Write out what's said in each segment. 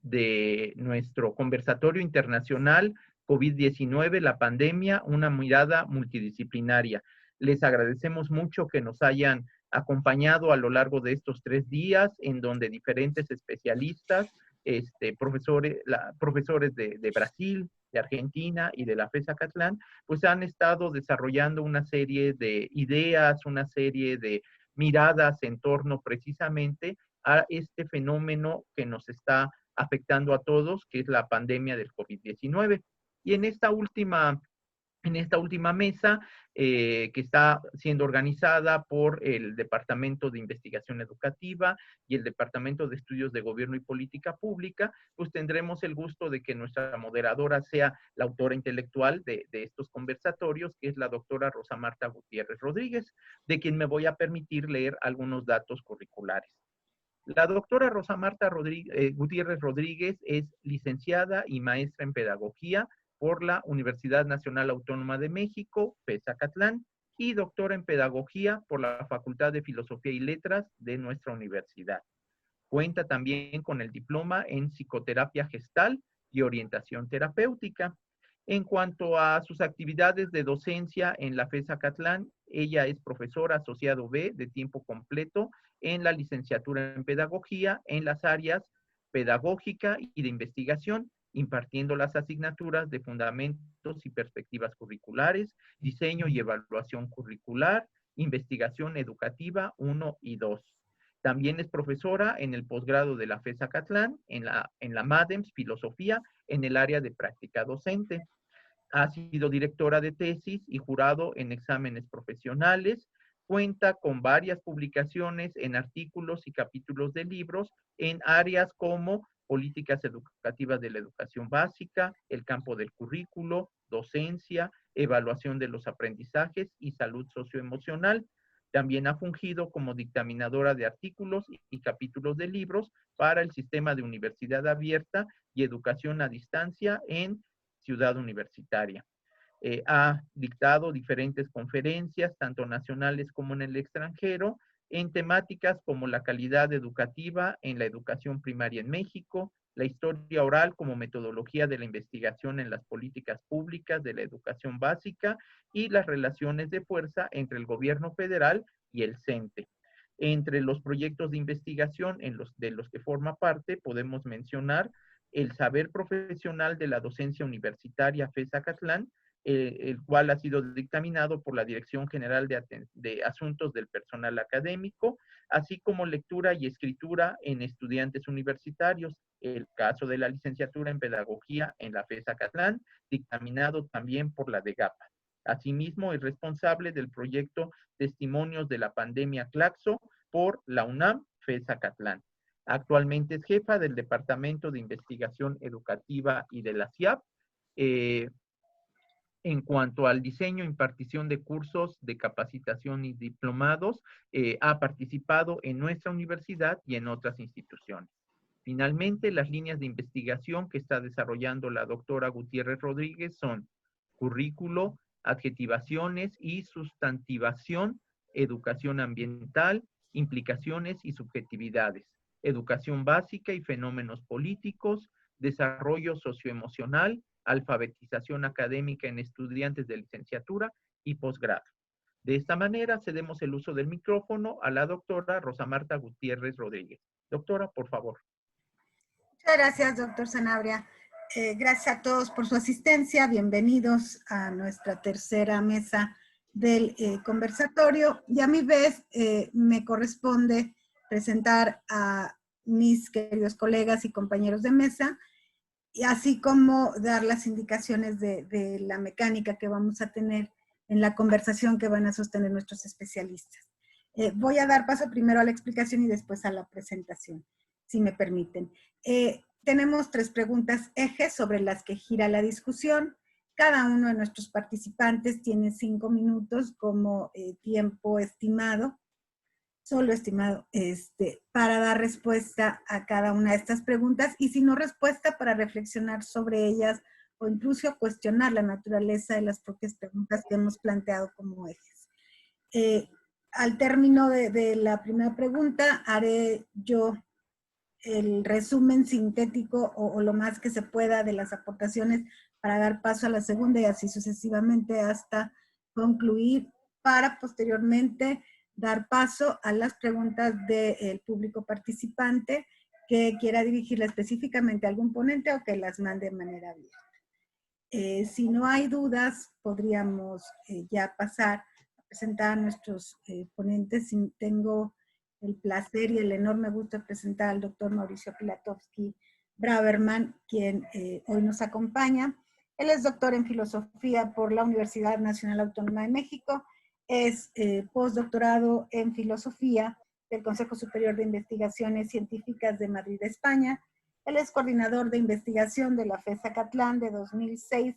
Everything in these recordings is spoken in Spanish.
de nuestro conversatorio internacional COVID-19, la pandemia, una mirada multidisciplinaria. Les agradecemos mucho que nos hayan acompañado a lo largo de estos 3 días, en donde diferentes especialistas, profesores de Brasil, de Argentina y de la FES Acatlán, pues han estado desarrollando una serie de ideas, una serie de miradas en torno precisamente a este fenómeno que nos está afectando a todos, que es la pandemia del COVID-19. Y en esta última mesa, que está siendo organizada por el Departamento de Investigación Educativa y el Departamento de Estudios de Gobierno y Política Pública, pues tendremos el gusto de que nuestra moderadora sea la autora intelectual de estos conversatorios, que es la doctora Rosa Marta Gutiérrez Rodríguez, de quien me voy a permitir leer algunos datos curriculares. La doctora Rosa Marta Gutiérrez Rodríguez es licenciada y maestra en pedagogía por la Universidad Nacional Autónoma de México, FES Acatlán, y doctora en pedagogía por la Facultad de Filosofía y Letras de nuestra universidad. Cuenta también con el diploma en psicoterapia gestal y orientación terapéutica. En cuanto a sus actividades de docencia en la FES Acatlán, ella es profesora asociado B de tiempo completo en la licenciatura en pedagogía en las áreas pedagógica y de investigación, impartiendo las asignaturas de fundamentos y perspectivas curriculares, diseño y evaluación curricular, investigación educativa 1 y 2. También es profesora en el posgrado de la FES Acatlán, en la MADEMS Filosofía, en el área de práctica docente. Ha sido directora de tesis y jurado en exámenes profesionales. Cuenta con varias publicaciones en artículos y capítulos de libros en áreas como políticas educativas de la educación básica, el campo del currículo, docencia, evaluación de los aprendizajes y salud socioemocional. También ha fungido como dictaminadora de artículos y capítulos de libros para el sistema de universidad abierta y educación a distancia en Ciudad Universitaria. Ha dictado diferentes conferencias, tanto nacionales como en el extranjero, en temáticas como la calidad educativa en la educación primaria en México, la historia oral como metodología de la investigación en las políticas públicas de la educación básica y las relaciones de fuerza entre el gobierno federal y el CENTE. Entre los proyectos de investigación de los que forma parte, podemos mencionar el saber profesional de la docencia universitaria FES Acatlán, el cual ha sido dictaminado por la Dirección General de Asuntos del Personal Académico, así como lectura y escritura en estudiantes universitarios, el caso de la licenciatura en Pedagogía en la FES Acatlán, dictaminado también por la DEGAPA. Asimismo, es responsable del proyecto Testimonios de la Pandemia Claxo por la UNAM FES Acatlán. Actualmente es jefa del Departamento de Investigación Educativa y de la CIAP. En cuanto al diseño e impartición de cursos de capacitación y diplomados, ha participado en nuestra universidad y en otras instituciones. Finalmente, las líneas de investigación que está desarrollando la doctora Gutiérrez Rodríguez son currículo, adjetivaciones y sustantivación, educación ambiental, implicaciones y subjetividades, educación básica y fenómenos políticos, desarrollo socioemocional, alfabetización académica en estudiantes de licenciatura y posgrado. De esta manera, cedemos el uso del micrófono a la doctora Rosa Marta Gutiérrez Rodríguez. Doctora, por favor. Muchas gracias, doctor Sanabria. Gracias a todos por su asistencia. Bienvenidos a nuestra tercera mesa del conversatorio. Y a mi vez me corresponde presentar a mis queridos colegas y compañeros de mesa, y así como dar las indicaciones de la mecánica que vamos a tener en la conversación que van a sostener nuestros especialistas. Voy a dar paso primero a la explicación y después a la presentación, si me permiten. Tenemos 3 preguntas ejes sobre las que gira la discusión. Cada uno de nuestros participantes tiene 5 minutos como tiempo estimado, solo estimado, para dar respuesta a cada una de estas preguntas, y si no respuesta, para reflexionar sobre ellas o incluso cuestionar la naturaleza de las propias preguntas que hemos planteado como ejes. Al término de la primera pregunta, haré yo el resumen sintético o lo más que se pueda de las aportaciones para dar paso a la segunda y así sucesivamente hasta concluir para posteriormente dar paso a las preguntas del público participante que quiera dirigirla específicamente a algún ponente o que las mande de manera abierta. Si no hay dudas, podríamos ya pasar a presentar a nuestros ponentes. Tengo el placer y el enorme gusto de presentar al doctor Mauricio Pilatowski Braverman, quien hoy nos acompaña. Él es doctor en filosofía por la Universidad Nacional Autónoma de México, es postdoctorado en filosofía del Consejo Superior de Investigaciones Científicas de Madrid, España. Él es coordinador de investigación de la FES Zacatlán de 2006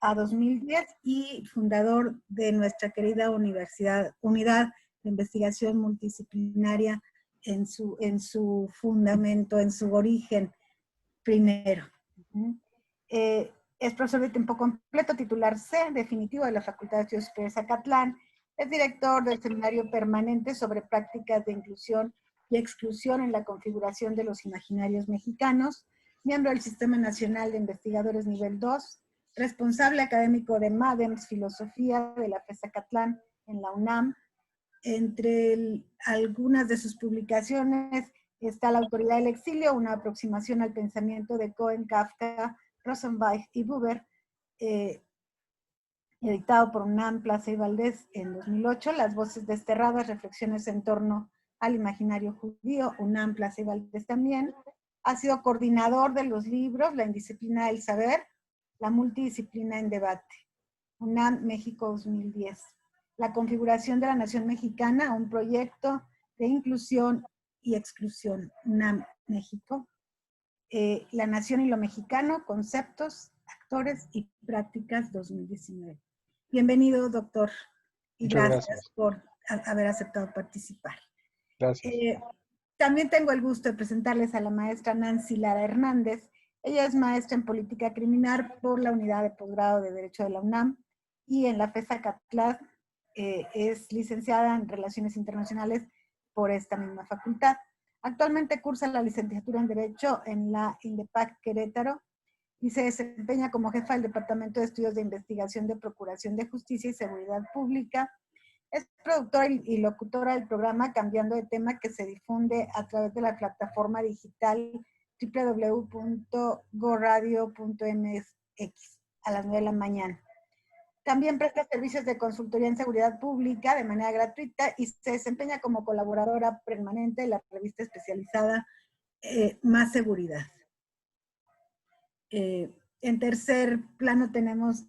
a 2010 y fundador de nuestra querida unidad de investigación multidisciplinaria en su fundamento, en su origen primero. Es profesor de tiempo completo, titular C, definitivo de la Facultad de Estudios Superiores Zacatlán. Es director del Seminario Permanente sobre Prácticas de Inclusión y Exclusión en la Configuración de los Imaginarios Mexicanos, miembro del Sistema Nacional de Investigadores Nivel 2, responsable académico de MADEMS Filosofía de la FES Zacatlán en la UNAM. Entre algunas de sus publicaciones está La Autoridad del Exilio, una aproximación al pensamiento de Cohen, Kafka, Rosenweig y Buber, editado por UNAM, Plaza y Valdés en 2008, Las Voces Desterradas, reflexiones en torno al imaginario judío, UNAM, Plaza y Valdés también. Ha sido coordinador de los libros La Indisciplina del Saber, La Multidisciplina en Debate, UNAM, México 2010. La configuración de la nación mexicana, un proyecto de inclusión y exclusión, UNAM, México. La nación y lo mexicano, conceptos, actores y prácticas 2019. Bienvenido, doctor, y gracias por haber aceptado participar. Gracias. También tengo el gusto de presentarles a la maestra Nancy Lara Hernández. Ella es maestra en política criminal por la unidad de posgrado de Derecho de la UNAM y en la FES Zacatlán es licenciada en Relaciones Internacionales por esta misma facultad. Actualmente cursa la licenciatura en Derecho en la INDEPAC Querétaro y se desempeña como jefa del Departamento de Estudios de Investigación de Procuración de Justicia y Seguridad Pública. Es productora y locutora del programa Cambiando de Tema, que se difunde a través de la plataforma digital www.goradio.mx a las 9 de la mañana. También presta servicios de consultoría en seguridad pública de manera gratuita y se desempeña como colaboradora permanente de la revista especializada Más Seguridad. En tercer plano tenemos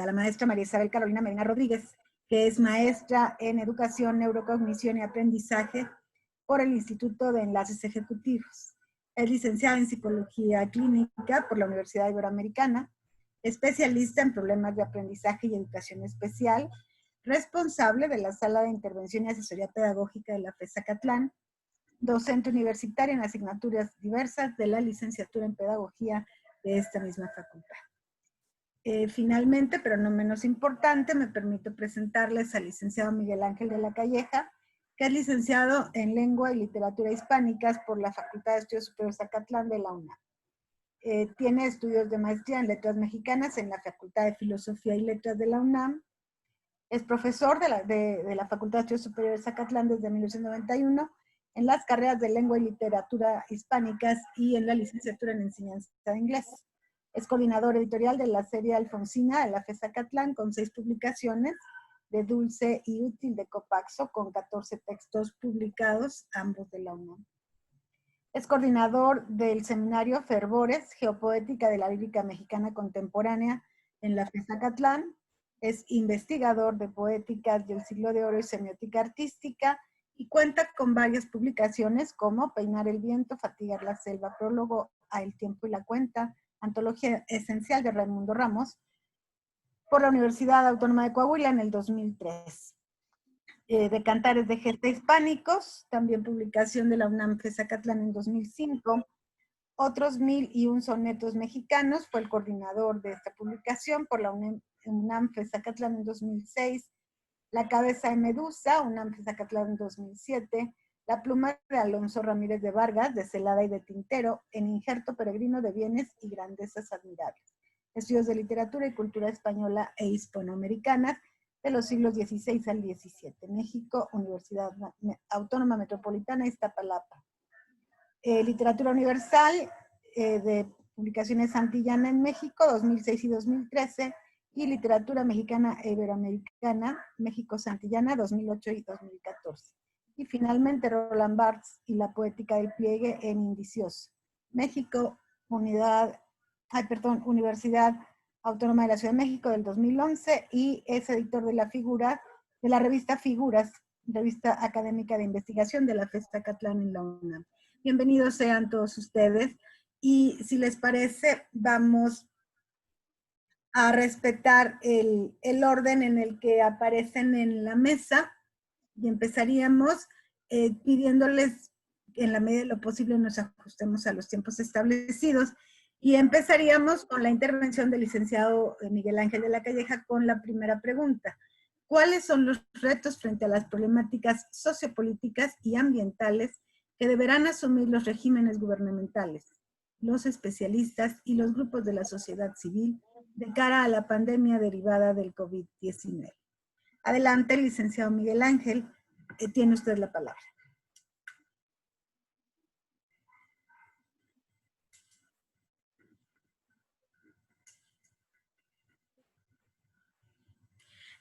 a la maestra María Isabel Carolina Medina Rodríguez, que es maestra en Educación, Neurocognición y Aprendizaje por el Instituto de Enlaces Ejecutivos. Es licenciada en Psicología Clínica por la Universidad Iberoamericana, especialista en problemas de aprendizaje y educación especial, responsable de la Sala de Intervención y Asesoría Pedagógica de la FES Zacatlán, docente universitaria en asignaturas diversas de la licenciatura en Pedagogía de esta misma facultad. Finalmente, pero no menos importante, me permito presentarles al licenciado Miguel Ángel de la Calleja, que es licenciado en Lengua y Literatura Hispánicas por la Facultad de Estudios Superiores Zacatlán de la UNAM. Tiene estudios de maestría en Letras Mexicanas en la Facultad de Filosofía y Letras de la UNAM. Es profesor de la Facultad de Estudios Superiores Zacatlán desde 1991 en las carreras de Lengua y Literatura Hispánicas y en la licenciatura en Enseñanza de Inglés. Es coordinador editorial de la serie Alfonsina de la FES Zacatlán con 6 publicaciones, de Dulce y Útil de Copaxo con 14 textos publicados, ambos de la UNAM. Es coordinador del seminario Fervores, Geopoética de la Lírica Mexicana Contemporánea en la FES Zacatlán. Es investigador de poéticas del siglo de oro y semiótica artística y cuenta con varias publicaciones como Peinar el viento, Fatigar la selva, Prólogo a El tiempo y la cuenta, Antología esencial de Raimundo Ramos, por la Universidad Autónoma de Coahuila en el 2003. De Cantares de Gesta Hispánicos, también publicación de la UNAM FES Zacatlán en 2005. Otros 1001 sonetos mexicanos, fue el coordinador de esta publicación por la UNAM FES Zacatlán en 2006. La cabeza de Medusa, UNAM FES Zacatlán en 2007. La pluma de Alonso Ramírez de Vargas, de Celada y de Tintero, en Injerto Peregrino de Bienes y Grandezas Admirables. Estudios de Literatura y Cultura Española e Hispanoamericana de los siglos XVI al XVII. México, Universidad Autónoma Metropolitana, Iztapalapa. Literatura Universal, de Publicaciones Santillana en México, 2006 y 2013. Y Literatura Mexicana e Iberoamericana, México Santillana, 2008 y 2014. Y finalmente Roland Barthes y la Poética del Pliegue en Indicioso. México, Universidad Autónoma de la Ciudad de México del 2011 y es editor de la revista Figuras, revista académica de investigación de la FES Zacatlán en la UNAM. Bienvenidos sean todos ustedes y si les parece vamos a respetar el orden en el que aparecen en la mesa y empezaríamos pidiéndoles en la medida de lo posible nos ajustemos a los tiempos establecidos y empezaríamos con la intervención del licenciado Miguel Ángel de la Calleja con la primera pregunta. ¿Cuáles son los retos frente a las problemáticas sociopolíticas y ambientales que deberán asumir los regímenes gubernamentales, los especialistas y los grupos de la sociedad civil de cara a la pandemia derivada del COVID-19? Adelante, licenciado Miguel Ángel, tiene usted la palabra.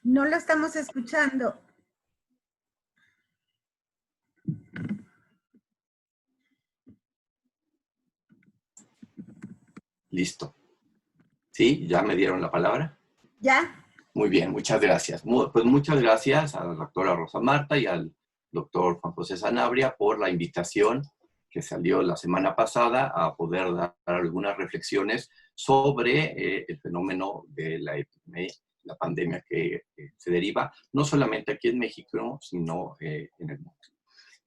No lo estamos escuchando. Listo. ¿Sí? ¿Ya me dieron la palabra? ¿Ya? Muy bien, muchas gracias. Pues muchas gracias a la doctora Rosa Marta y al doctor Juan José Sanabria por la invitación que salió la semana pasada a poder dar algunas reflexiones sobre el fenómeno de la pandemia que se deriva no solamente aquí en México, sino en el mundo.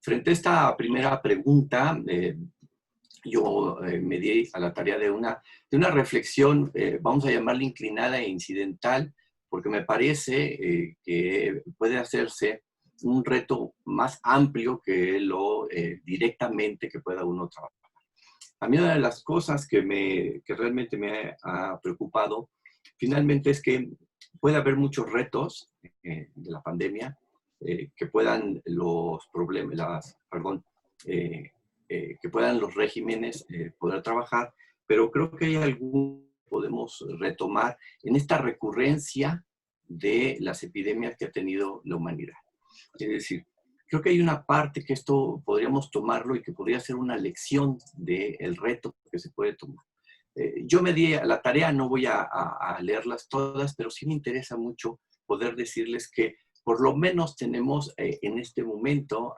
Frente a esta primera pregunta, yo me di a la tarea de una reflexión, vamos a llamarla inclinada e incidental, porque me parece que puede hacerse un reto más amplio que lo directamente que pueda uno trabajar. A mí una de las cosas que realmente me ha preocupado, finalmente, es que puede haber muchos retos de la pandemia, que puedan los problemas, que puedan los regímenes poder trabajar, pero creo que hay algo que podemos retomar en esta recurrencia de las epidemias que ha tenido la humanidad. Es decir, creo que hay una parte que esto podríamos tomarlo y que podría ser una lección del reto que se puede tomar. Yo me di a la tarea, no voy a leerlas todas, pero sí me interesa mucho poder decirles que por lo menos tenemos en este momento,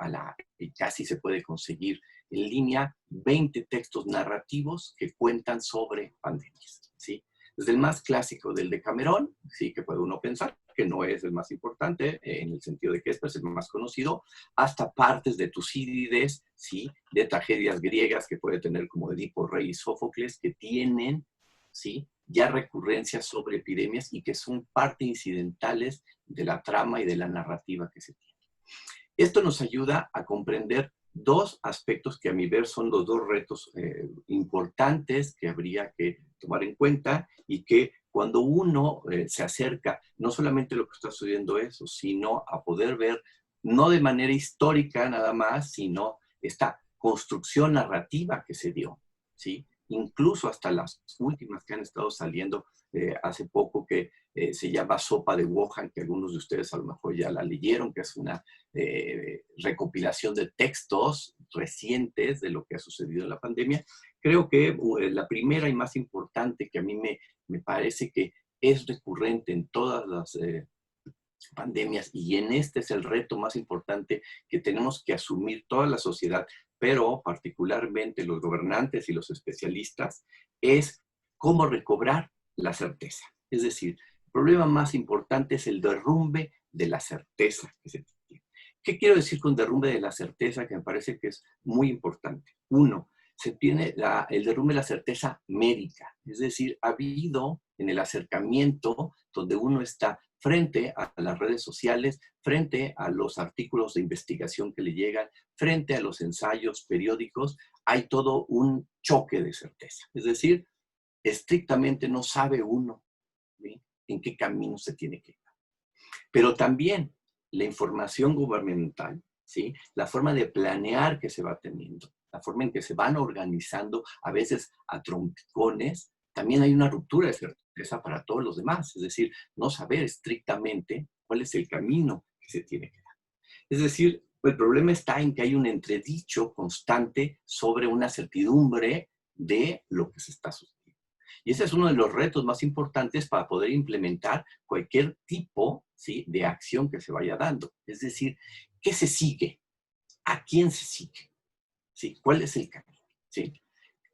y casi se puede conseguir en línea, 20 textos narrativos que cuentan sobre pandemias, ¿sí? Desde el más clásico del Decamerón, sí, que puede uno pensar que no es el más importante, en el sentido de que este es el más conocido, hasta partes de Tucídides, ¿sí? De tragedias griegas que puede tener como Edipo Rey y Sófocles, que tienen, ¿sí? Ya recurrencias sobre epidemias y que son parte incidentales de la trama y de la narrativa que se tiene. Esto nos ayuda a comprender dos aspectos que a mi ver son los dos retos importantes que habría que tomar en cuenta y que cuando uno se acerca no solamente a lo que está sucediendo eso, sino a poder ver no de manera histórica nada más, sino esta construcción narrativa que se dio, ¿sí? Incluso hasta las últimas que han estado saliendo hace poco, que se llama Sopa de Wuhan, que algunos de ustedes a lo mejor ya la leyeron, que es una recopilación de textos recientes de lo que ha sucedido en la pandemia. Creo que la primera y más importante, que a mí me parece que es recurrente en todas las pandemias, y en este es el reto más importante que tenemos que asumir toda la sociedad, pero particularmente los gobernantes y los especialistas, es cómo recobrar la certeza. Es decir, el problema más importante es el derrumbe de la certeza que se tiene. ¿Qué quiero decir con derrumbe de la certeza? Que me parece que es muy importante. Uno, se tiene el derrumbe de la certeza médica. Es decir, ha habido en el acercamiento donde uno está frente a las redes sociales, frente a los artículos de investigación que le llegan, frente a los ensayos periódicos, hay todo un choque de certeza. Es decir, estrictamente no sabe uno, ¿sí?, en qué camino se tiene que ir. Pero también la información gubernamental, ¿sí?, la forma de planear que se va teniendo, la forma en que se van organizando, a veces a trompicones, también hay una ruptura de certeza para todos los demás. Es decir, no saber estrictamente cuál es el camino que se tiene que dar. Es decir, el problema está en que hay un entredicho constante sobre una certidumbre de lo que se está sucediendo. Y ese es uno de los retos más importantes para poder implementar cualquier tipo, ¿sí?, de acción que se vaya dando. Es decir, ¿qué se sigue? ¿A quién se sigue? ¿Sí? ¿Cuál es el camino? ¿Sí?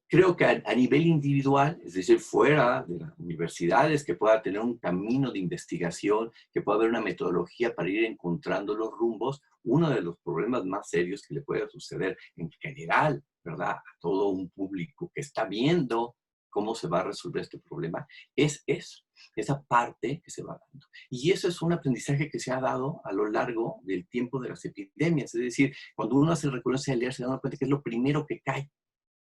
Creo que a nivel individual, es decir, fuera de las universidades, que pueda tener un camino de investigación, que pueda haber una metodología para ir encontrando los rumbos, uno de los problemas más serios que le puede suceder en general, ¿verdad?, a todo un público que está viendo cómo se va a resolver este problema, es eso, esa parte que se va dando. Y eso es un aprendizaje que se ha dado a lo largo del tiempo de las epidemias. Es decir, cuando uno hace recurrencia al leer, se da cuenta que es lo primero que cae.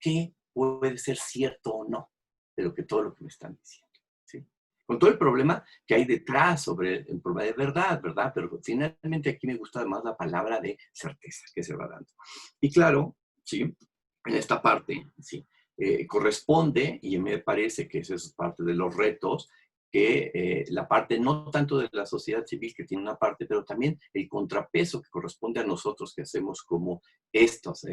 ¿Qué puede ser cierto o no de todo lo que me están diciendo? ¿Sí? Con todo el problema que hay detrás sobre el problema de verdad, ¿verdad? Pero finalmente aquí me gusta además la palabra de certeza que se va dando. Y claro, ¿sí?, en esta parte, ¿sí?, corresponde, y me parece que esa es parte de los retos, que la parte no tanto de la sociedad civil, que tiene una parte, pero también el contrapeso que corresponde a nosotros que hacemos como estos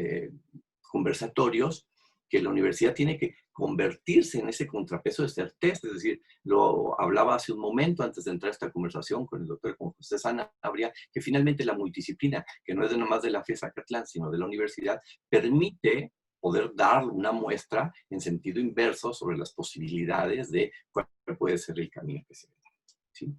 conversatorios, que la universidad tiene que convertirse en ese contrapeso de certeza. Es decir, lo hablaba hace un momento antes de entrar a esta conversación con el doctor José Sanabria, que finalmente la multidisciplina, que no es nomás de la FES Acatlán, sino de la universidad, permite poder dar una muestra en sentido inverso sobre las posibilidades de cuál puede ser el camino que se da, ¿sí?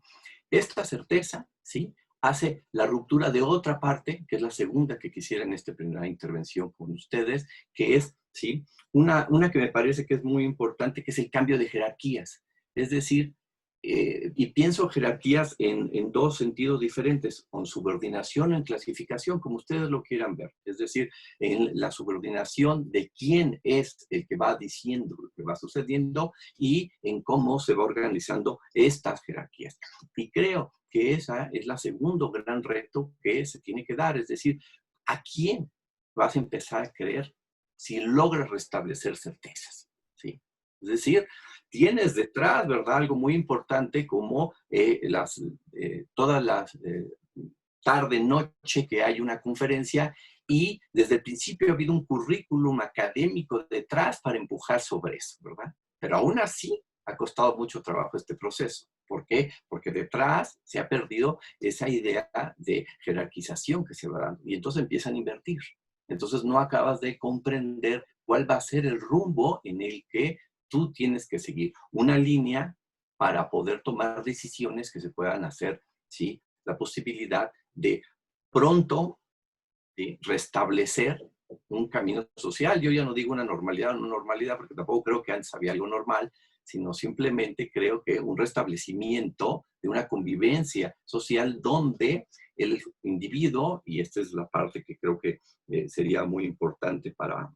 Esta certeza, ¿sí?, hace la ruptura de otra parte, que es la segunda que quisiera en esta primera intervención con ustedes, que es, ¿sí?, una que me parece que es muy importante, que es el cambio de jerarquías. Es decir, y pienso jerarquías en dos sentidos diferentes, con subordinación o en clasificación, como ustedes lo quieran ver. Es decir, en la subordinación de quién es el que va diciendo lo que va sucediendo y en cómo se va organizando estas jerarquías. Y creo que esa es la segundo gran reto que se tiene que dar. Es decir, ¿a quién vas a empezar a creer si logras restablecer certezas? ¿Sí? Es decir, tienes detrás, ¿verdad?, algo muy importante como todas las tarde, noche que hay una conferencia y desde el principio ha habido un currículum académico detrás para empujar sobre eso, ¿verdad? Pero aún así ha costado mucho trabajo este proceso. ¿Por qué? Porque detrás se ha perdido esa idea de jerarquización que se va dando y entonces empiezan a invertir. Entonces no acabas de comprender cuál va a ser el rumbo en el que tú tienes que seguir una línea para poder tomar decisiones que se puedan hacer, ¿sí?, la posibilidad de pronto, ¿sí?, restablecer un camino social. Yo ya no digo una normalidad o no normalidad, porque tampoco creo que antes había algo normal, sino simplemente creo que un restablecimiento de una convivencia social donde el individuo, y esta es la parte que creo que sería muy importante para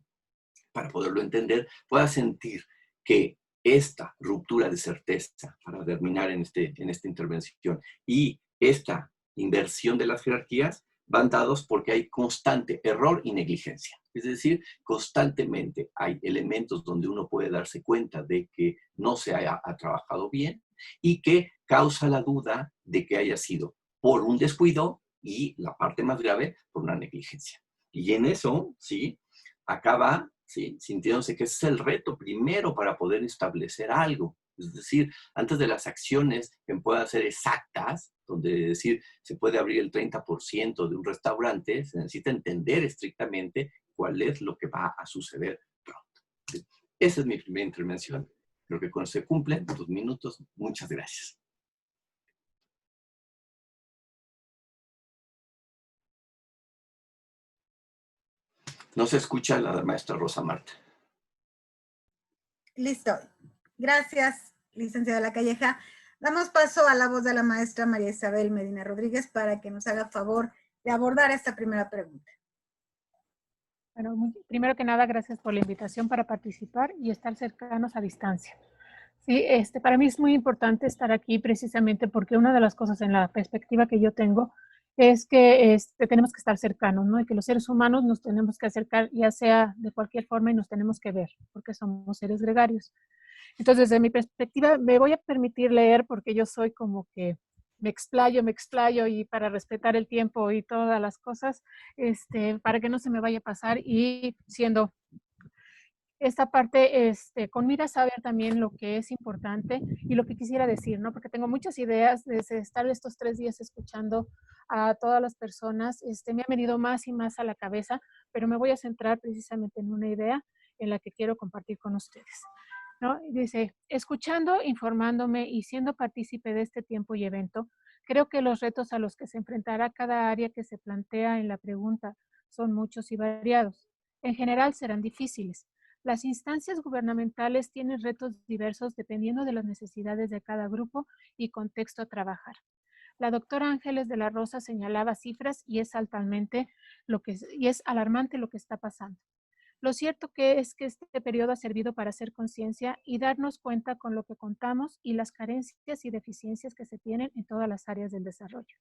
poderlo entender, pueda sentir que esta ruptura de certeza, para terminar en esta intervención, y esta inversión de las jerarquías van dados porque hay constante error y negligencia. Es decir, constantemente hay elementos donde uno puede darse cuenta de que no se ha trabajado bien y que causa la duda de que haya sido por un descuido y, la parte más grave, por una negligencia. Y en eso, ¿sí?, acaba, ¿sí?, sintiéndose que ese es el reto primero para poder establecer algo. Es decir, antes de las acciones que puedan ser exactas, donde decir se puede abrir el 30% de un restaurante, se necesita entender estrictamente cuál es lo que va a suceder pronto. ¿Sí? Esa es mi primera intervención. Creo que con eso se cumplen 2 minutos. Muchas gracias. No se escucha la maestra Rosa Marta. Listo. Gracias, licenciada Lacalleja. Damos paso a la voz de la maestra María Isabel Medina Rodríguez para que nos haga favor de abordar esta primera pregunta. Bueno, primero que nada, gracias por la invitación para participar y estar cercanos a distancia. Sí, para mí es muy importante estar aquí precisamente porque una de las cosas en la perspectiva que yo tengo es que tenemos que estar cercanos, ¿no? Y que los seres humanos nos tenemos que acercar, ya sea de cualquier forma, y nos tenemos que ver, porque somos seres gregarios. Entonces, desde mi perspectiva, me voy a permitir leer porque yo soy como que me explayo y para respetar el tiempo y todas las cosas, para que no se me vaya a pasar y siendo esta parte, con miras a saber también lo que es importante y lo que quisiera decir, ¿no? Porque tengo muchas ideas desde estar estos 3 días escuchando a todas las personas, me ha venido más y más a la cabeza, pero me voy a centrar precisamente en una idea en la que quiero compartir con ustedes, ¿no? Dice, escuchando, informándome y siendo partícipe de este tiempo y evento, creo que los retos a los que se enfrentará cada área que se plantea en la pregunta son muchos y variados. En general serán difíciles. Las instancias gubernamentales tienen retos diversos dependiendo de las necesidades de cada grupo y contexto a trabajar. La doctora Ángeles de la Rosa señalaba cifras y es alarmante lo que está pasando. Lo cierto es que este periodo ha servido para hacer conciencia y darnos cuenta con lo que contamos y las carencias y deficiencias que se tienen en todas las áreas del desarrollo.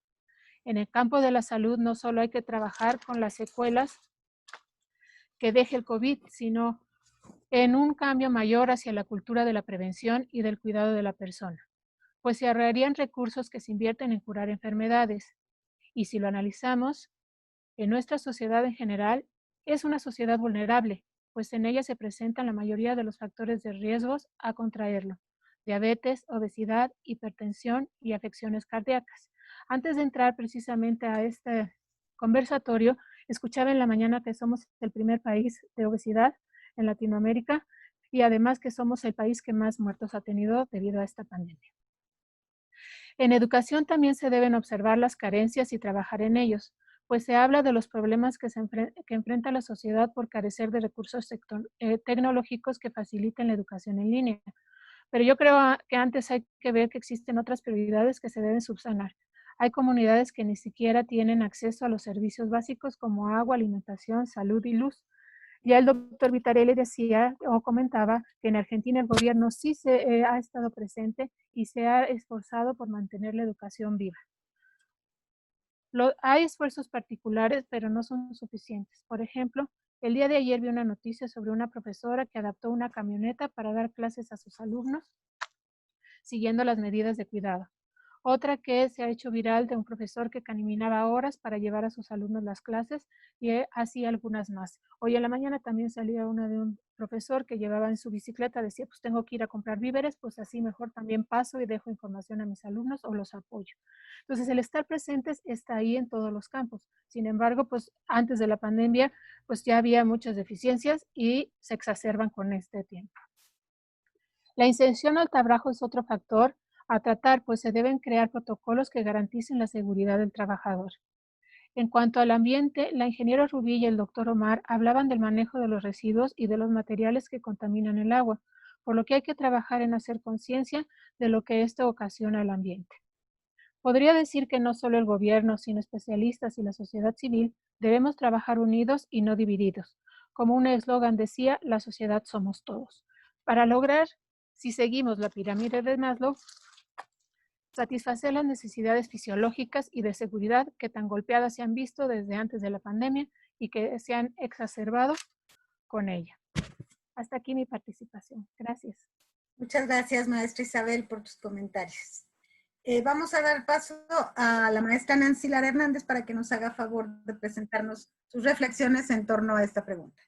En el campo de la salud no solo hay que trabajar con las secuelas que deje el COVID, sino en un cambio mayor hacia la cultura de la prevención y del cuidado de la persona, pues se ahorrarían recursos que se invierten en curar enfermedades. Y si lo analizamos, en nuestra sociedad en general es una sociedad vulnerable, pues en ella se presentan la mayoría de los factores de riesgos a contraerlo: diabetes, obesidad, hipertensión y afecciones cardíacas. Antes de entrar precisamente a este conversatorio, escuchaba en la mañana que somos el primer país de obesidad en Latinoamérica y además que somos el país que más muertos ha tenido debido a esta pandemia. En educación también se deben observar las carencias y trabajar en ellos, pues se habla de los problemas que enfrenta la sociedad por carecer de recursos tecnológicos que faciliten la educación en línea. Pero yo creo que antes hay que ver que existen otras prioridades que se deben subsanar. Hay comunidades que ni siquiera tienen acceso a los servicios básicos como agua, alimentación, salud y luz. Ya el doctor Vitarelli decía o comentaba que en Argentina el gobierno sí ha estado presente y se ha esforzado por mantener la educación viva. Hay esfuerzos particulares, pero no son suficientes. Por ejemplo, el día de ayer vi una noticia sobre una profesora que adaptó una camioneta para dar clases a sus alumnos, siguiendo las medidas de cuidado. Otra que se ha hecho viral de un profesor que caminaba horas para llevar a sus alumnos las clases y así algunas más. Hoy en la mañana también salía una de un profesor que llevaba en su bicicleta, decía, pues tengo que ir a comprar víveres, pues así mejor también paso y dejo información a mis alumnos o los apoyo. Entonces, el estar presentes está ahí en todos los campos. Sin embargo, pues antes de la pandemia, pues ya había muchas deficiencias y se exacerban con este tiempo. La inserción al trabajo es otro factor a tratar, pues se deben crear protocolos que garanticen la seguridad del trabajador. En cuanto al ambiente, la ingeniera Rubí y el doctor Omar hablaban del manejo de los residuos y de los materiales que contaminan el agua, por lo que hay que trabajar en hacer conciencia de lo que esto ocasiona al ambiente. Podría decir que no solo el gobierno, sino especialistas y la sociedad civil debemos trabajar unidos y no divididos. Como un eslogan decía, la sociedad somos todos. Para lograr, si seguimos la pirámide de Maslow, satisfacer las necesidades fisiológicas y de seguridad que tan golpeadas se han visto desde antes de la pandemia y que se han exacerbado con ella. Hasta aquí mi participación. Gracias. Muchas gracias, maestra Isabel, por tus comentarios. Vamos a dar paso a la maestra Nancy Lara Hernández para que nos haga favor de presentarnos sus reflexiones en torno a esta pregunta.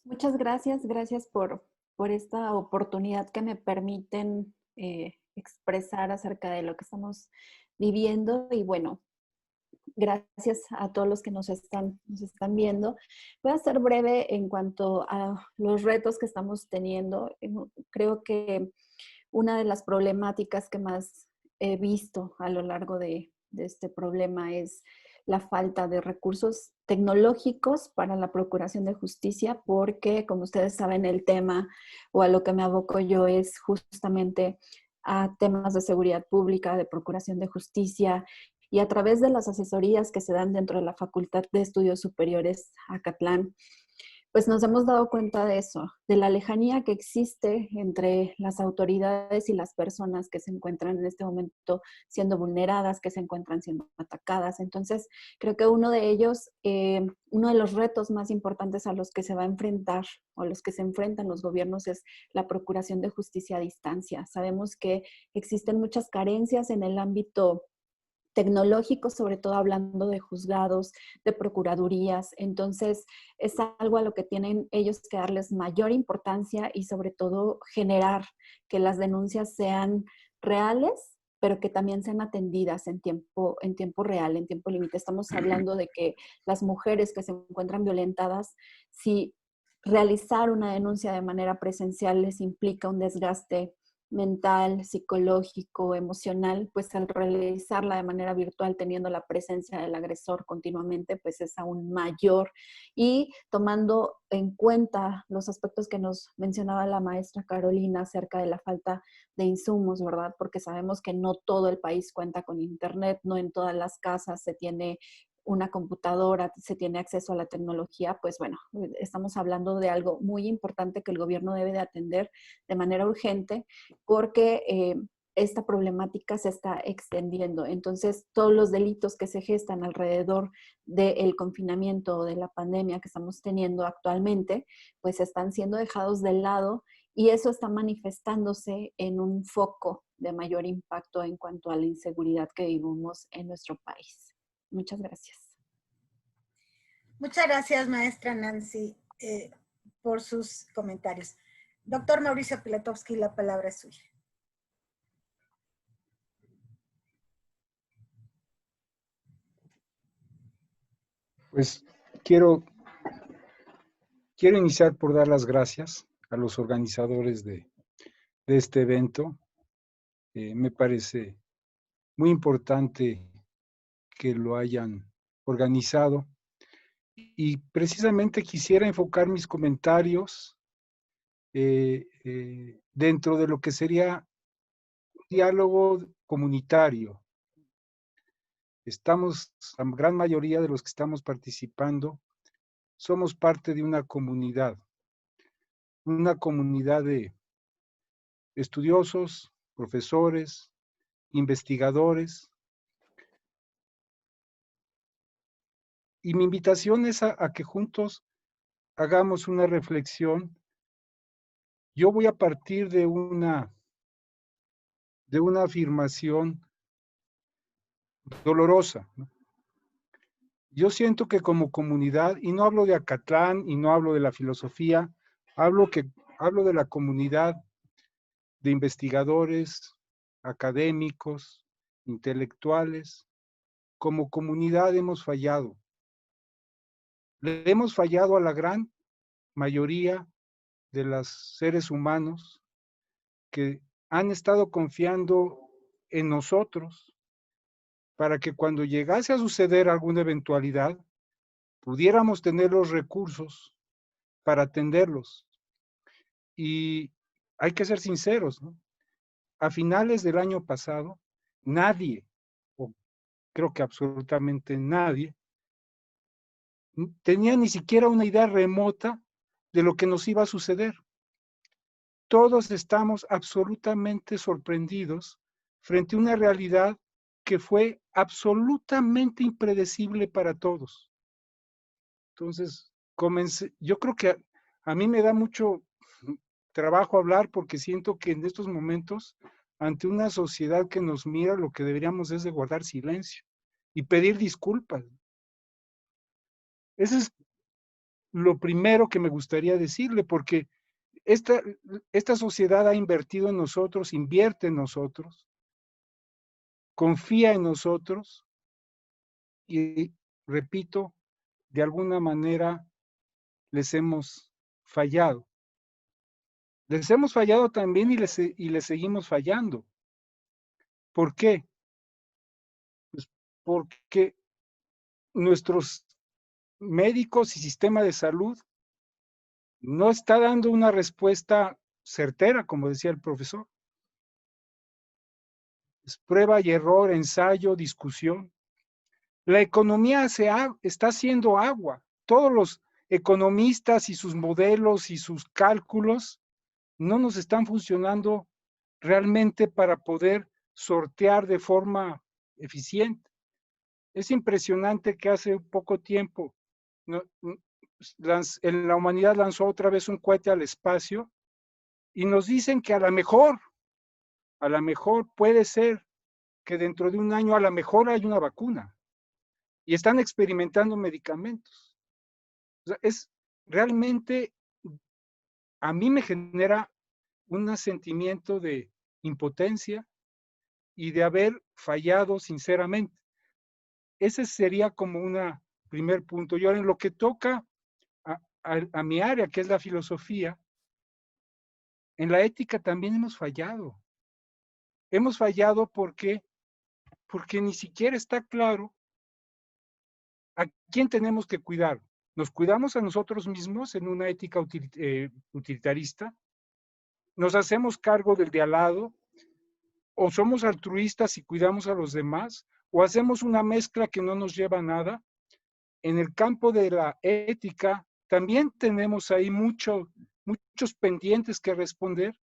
Muchas gracias, gracias por esta oportunidad que me permiten expresar acerca de lo que estamos viviendo y bueno, gracias a todos los que nos están viendo. Voy a ser breve en cuanto a los retos que estamos teniendo. Creo que una de las problemáticas que más he visto a lo largo de este problema es la falta de recursos, tecnológicos para la procuración de justicia, porque como ustedes saben el tema o a lo que me aboco yo es justamente a temas de seguridad pública, de procuración de justicia, y a través de las asesorías que se dan dentro de la Facultad de Estudios Superiores Acatlán, pues nos hemos dado cuenta de eso, de la lejanía que existe entre las autoridades y las personas que se encuentran en este momento siendo vulneradas, que se encuentran siendo atacadas. Entonces, creo que uno de ellos, uno de los retos más importantes a los que se va a enfrentar o a los que se enfrentan los gobiernos es la procuración de justicia a distancia. Sabemos que existen muchas carencias en el ámbito tecnológicos, sobre todo hablando de juzgados, de procuradurías. Entonces, es algo a lo que tienen ellos que darles mayor importancia y sobre todo generar que las denuncias sean reales, pero que también sean atendidas en tiempo real, en tiempo límite. Estamos hablando de que las mujeres que se encuentran violentadas, si realizar una denuncia de manera presencial les implica un desgaste mental, psicológico, emocional, pues al realizarla de manera virtual, teniendo la presencia del agresor continuamente, pues es aún mayor. Y tomando en cuenta los aspectos que nos mencionaba la maestra Carolina acerca de la falta de insumos, ¿verdad? Porque sabemos que no todo el país cuenta con internet, no en todas las casas se tiene una computadora, se tiene acceso a la tecnología, pues bueno, estamos hablando de algo muy importante que el gobierno debe de atender de manera urgente porque esta problemática se está extendiendo. Entonces, todos los delitos que se gestan alrededor del confinamiento o de la pandemia que estamos teniendo actualmente, pues están siendo dejados de lado y eso está manifestándose en un foco de mayor impacto en cuanto a la inseguridad que vivimos en nuestro país. Muchas gracias. Muchas gracias, maestra Nancy, por sus comentarios. Doctor Mauricio Pilatowski, la palabra es suya. Pues quiero iniciar por dar las gracias a los organizadores de este evento. Me parece muy importante que lo hayan organizado y precisamente quisiera enfocar mis comentarios dentro de lo que sería un diálogo comunitario. La gran mayoría de los que estamos participando, somos parte de una comunidad de estudiosos, profesores, investigadores. Y mi invitación es a que juntos hagamos una reflexión. Yo voy a partir de una afirmación dolorosa, ¿no? Yo siento que como comunidad, y no hablo de Acatlán y no hablo de la filosofía, hablo de la comunidad de investigadores, académicos, intelectuales. Como comunidad hemos fallado. Le hemos fallado a la gran mayoría de los seres humanos que han estado confiando en nosotros para que cuando llegase a suceder alguna eventualidad, pudiéramos tener los recursos para atenderlos. Y hay que ser sinceros, ¿no? A finales del año pasado, nadie, o creo que absolutamente nadie, tenía ni siquiera una idea remota de lo que nos iba a suceder. Todos estamos absolutamente sorprendidos frente a una realidad que fue absolutamente impredecible para todos. Entonces, yo creo que a mí me da mucho trabajo hablar porque siento que en estos momentos, ante una sociedad que nos mira, lo que deberíamos es de guardar silencio y pedir disculpas. Eso es lo primero que me gustaría decirle, porque esta sociedad ha invertido en nosotros, invierte en nosotros, confía en nosotros y, repito, de alguna manera les hemos fallado. Les hemos fallado también y les seguimos fallando. ¿Por qué? Pues porque nuestros médicos y sistema de salud no está dando una respuesta certera, como decía el profesor. Es prueba y error, ensayo, discusión. La economía está haciendo agua. Todos los economistas y sus modelos y sus cálculos no nos están funcionando realmente para poder sortear de forma eficiente. Es impresionante que hace poco tiempo la humanidad lanzó otra vez un cohete al espacio y nos dicen que a lo mejor puede ser que dentro de un año a lo mejor hay una vacuna y están experimentando medicamentos. O sea, es realmente, a mí me genera un sentimiento de impotencia y de haber fallado sinceramente. Ese sería como un primer punto. Y ahora en lo que toca a mi área, que es la filosofía, en la ética también hemos fallado. Hemos fallado porque ni siquiera está claro a quién tenemos que cuidar. ¿Nos cuidamos a nosotros mismos en una ética utilitarista? ¿Nos hacemos cargo del de al lado? ¿O somos altruistas y cuidamos a los demás? ¿O hacemos una mezcla que no nos lleva a nada? En el campo de la ética también tenemos ahí muchos pendientes que responder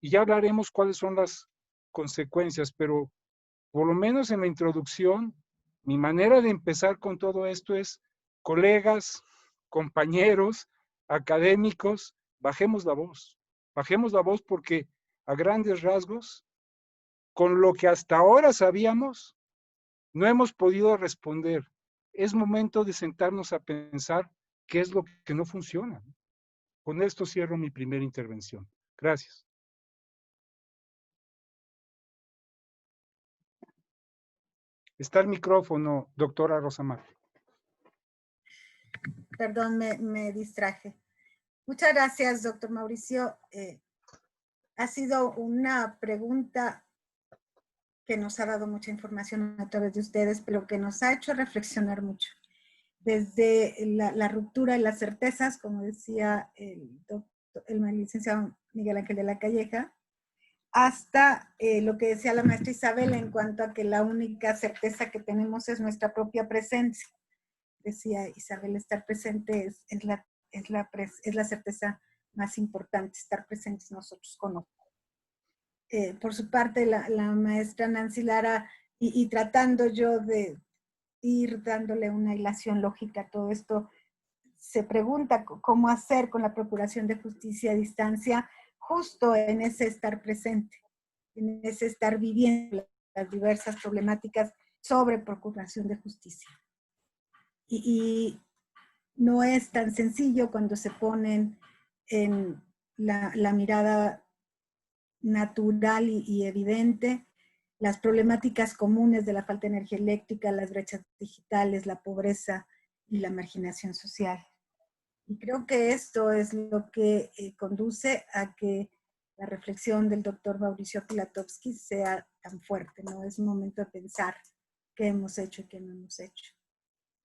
y ya hablaremos cuáles son las consecuencias, pero por lo menos en la introducción, mi manera de empezar con todo esto es, colegas, compañeros, académicos, bajemos la voz porque a grandes rasgos, con lo que hasta ahora sabíamos, no hemos podido responder. Es momento de sentarnos a pensar qué es lo que no funciona. Con esto cierro mi primera intervención. Gracias. Está el micrófono, doctora Rosamar. Perdón, me distraje. Muchas gracias, doctor Mauricio. Ha sido una pregunta que nos ha dado mucha información a través de ustedes, pero que nos ha hecho reflexionar mucho. Desde la ruptura de las certezas, como decía el licenciado Miguel Ángel de la Calleja, hasta lo que decía la maestra Isabel en cuanto a que la única certeza que tenemos es nuestra propia presencia. Decía Isabel, estar presente es la certeza más importante, estar presentes nosotros con otros. Por su parte, la maestra Nancy Lara, y tratando yo de ir dándole una hilación lógica a todo esto, se pregunta cómo hacer con la procuración de justicia a distancia, justo en ese estar presente, en ese estar viviendo las diversas problemáticas sobre procuración de justicia. Y no es tan sencillo cuando se ponen en la mirada natural y evidente las problemáticas comunes de la falta de energía eléctrica, las brechas digitales, la pobreza y la marginación social. Y creo que esto es lo que conduce a que la reflexión del doctor Mauricio Pilatowski sea tan fuerte, ¿no? Es momento de pensar qué hemos hecho y qué no hemos hecho.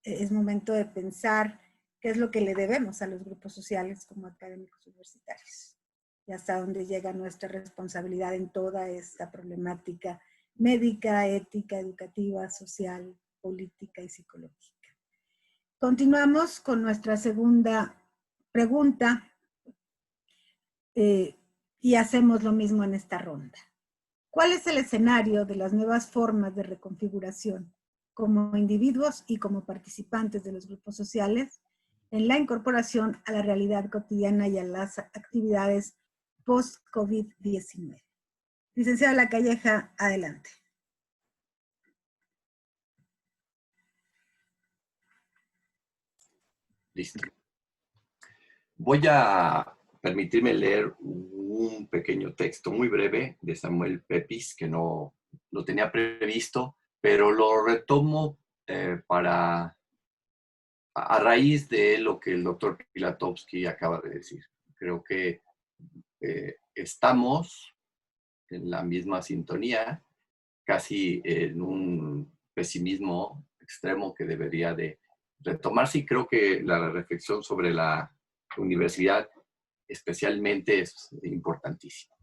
Es momento de pensar qué es lo que le debemos a los grupos sociales como académicos universitarios y hasta dónde llega nuestra responsabilidad en toda esta problemática médica, ética, educativa, social, política y psicológica. Continuamos con nuestra segunda pregunta y hacemos lo mismo en esta ronda. ¿Cuál es el escenario de las nuevas formas de reconfiguración como individuos y como participantes de los grupos sociales en la incorporación a la realidad cotidiana y a las actividades post-COVID-19? Licenciada La Calleja, adelante. Listo. Voy a permitirme leer un pequeño texto muy breve de Samuel Pepys, que no lo tenía previsto, pero lo retomo a raíz de lo que el doctor Pilatowski acaba de decir. Creo que estamos en la misma sintonía, casi en un pesimismo extremo que debería de retomar, sí creo que la reflexión sobre la universidad especialmente es importantísima.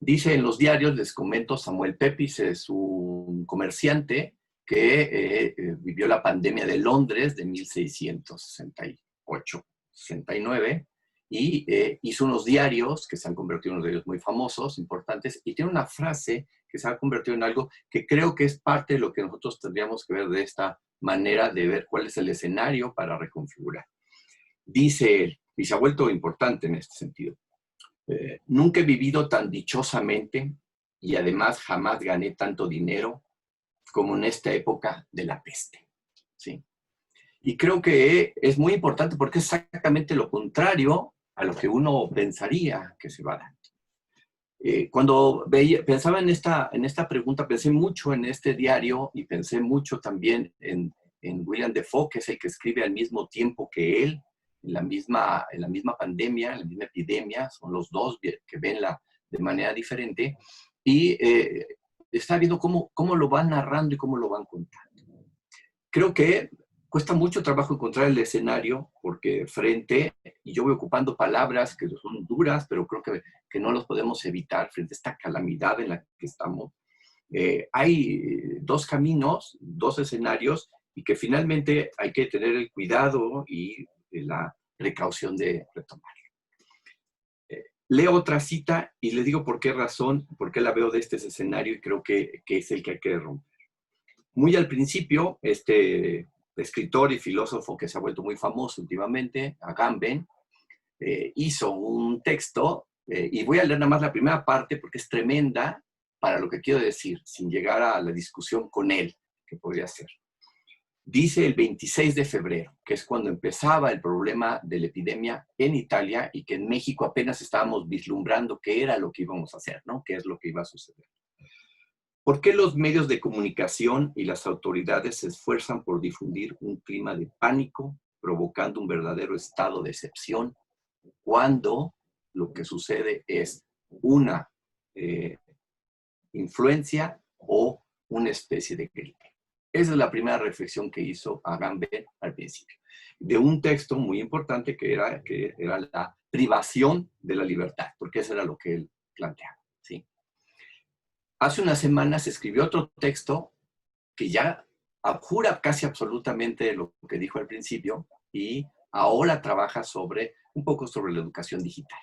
Dice en los diarios, les comento, Samuel Pepys es un comerciante que vivió la pandemia de Londres de 1668-69 y hizo unos diarios que se han convertido en unos diarios muy famosos, importantes, y tiene una frase que se ha convertido en algo que creo que es parte de lo que nosotros tendríamos que ver de esta manera de ver cuál es el escenario para reconfigurar. Dice él, y se ha vuelto importante en este sentido, nunca he vivido tan dichosamente y además jamás gané tanto dinero como en esta época de la peste. ¿Sí? Y creo que es muy importante porque es exactamente lo contrario a lo que uno pensaría que se va a dar. Cuando pensaba en esta pregunta, pensé mucho en este diario y pensé mucho también en William Defoe, que es el que escribe al mismo tiempo que él, en la misma pandemia, en la misma epidemia, son los dos que ven de manera diferente, y está viendo cómo lo van narrando y cómo lo van contando. Creo que cuesta mucho trabajo encontrar el escenario, porque y yo voy ocupando palabras que son duras, pero creo que no los podemos evitar frente a esta calamidad en la que estamos. Hay dos caminos, dos escenarios, y que finalmente hay que tener el cuidado y la precaución de retomarlo. Leo otra cita y le digo por qué razón, por qué la veo de este escenario y creo que es el que hay que romper. Muy al principio, este escritor y filósofo que se ha vuelto muy famoso últimamente, Agamben, hizo un texto, y voy a leer nada más la primera parte porque es tremenda para lo que quiero decir, sin llegar a la discusión con él, que podría ser. Dice el 26 de febrero, que es cuando empezaba el problema de la epidemia en Italia y que en México apenas estábamos vislumbrando qué era lo que íbamos a hacer, ¿no? Qué es lo que iba a suceder. ¿Por qué los medios de comunicación y las autoridades se esfuerzan por difundir un clima de pánico, provocando un verdadero estado de excepción, cuando lo que sucede es una influencia o una especie de gripe? Esa es la primera reflexión que hizo Agamben al principio, de un texto muy importante que era la privación de la libertad, porque eso era lo que él planteaba, ¿sí? Hace unas semanas escribió otro texto que ya abjura casi absolutamente lo que dijo al principio y ahora trabaja un poco sobre la educación digital.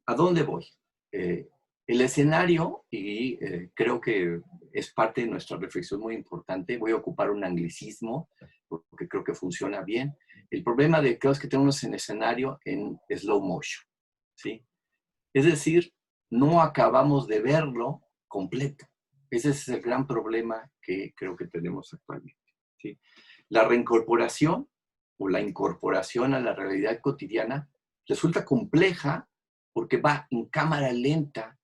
¿A dónde voy? El escenario, y creo que es parte de nuestra reflexión muy importante, voy a ocupar un anglicismo porque creo que funciona bien. El problema creo es que tenemos un escenario en slow motion, ¿sí? Es decir, no acabamos de verlo completo. Ese es el gran problema que creo que tenemos actualmente, ¿sí? La reincorporación o la incorporación a la realidad cotidiana resulta compleja porque va en cámara lenta,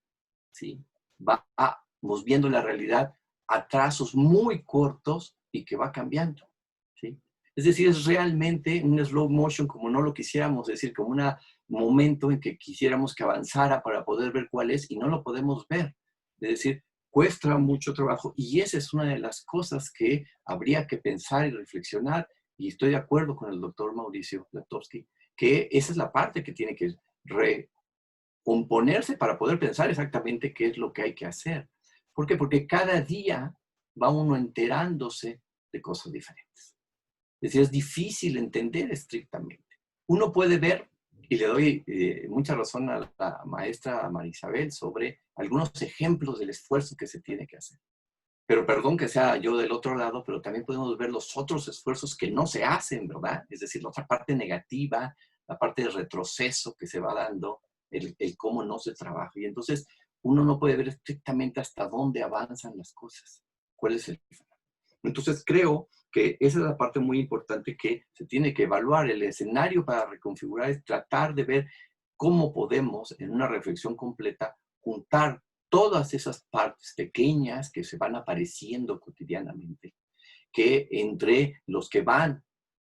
¿sí? Vamos viendo la realidad a trazos muy cortos y que va cambiando, ¿sí? Es decir, es realmente un slow motion como no lo quisiéramos, es decir, como un momento en que quisiéramos que avanzara para poder ver cuál es y no lo podemos ver. Es decir, cuesta mucho trabajo y esa es una de las cosas que habría que pensar y reflexionar, y estoy de acuerdo con el doctor Mauricio Latowski, que esa es la parte que tiene que recomponerse para poder pensar exactamente qué es lo que hay que hacer. ¿Por qué? Porque cada día va uno enterándose de cosas diferentes. Es decir, es difícil entender estrictamente. Uno puede ver, y le doy mucha razón a la maestra Marisabel sobre algunos ejemplos del esfuerzo que se tiene que hacer. Pero perdón que sea yo del otro lado, pero también podemos ver los otros esfuerzos que no se hacen, ¿verdad? Es decir, la otra parte negativa, la parte de retroceso que se va dando, el cómo no se trabaja. Y entonces uno no puede ver estrictamente hasta dónde avanzan las cosas. ¿Cuál es el fenómeno? Entonces creo que esa es la parte muy importante que se tiene que evaluar. El escenario para reconfigurar es tratar de ver cómo podemos, en una reflexión completa, juntar todas esas partes pequeñas que se van apareciendo cotidianamente, que entre los que van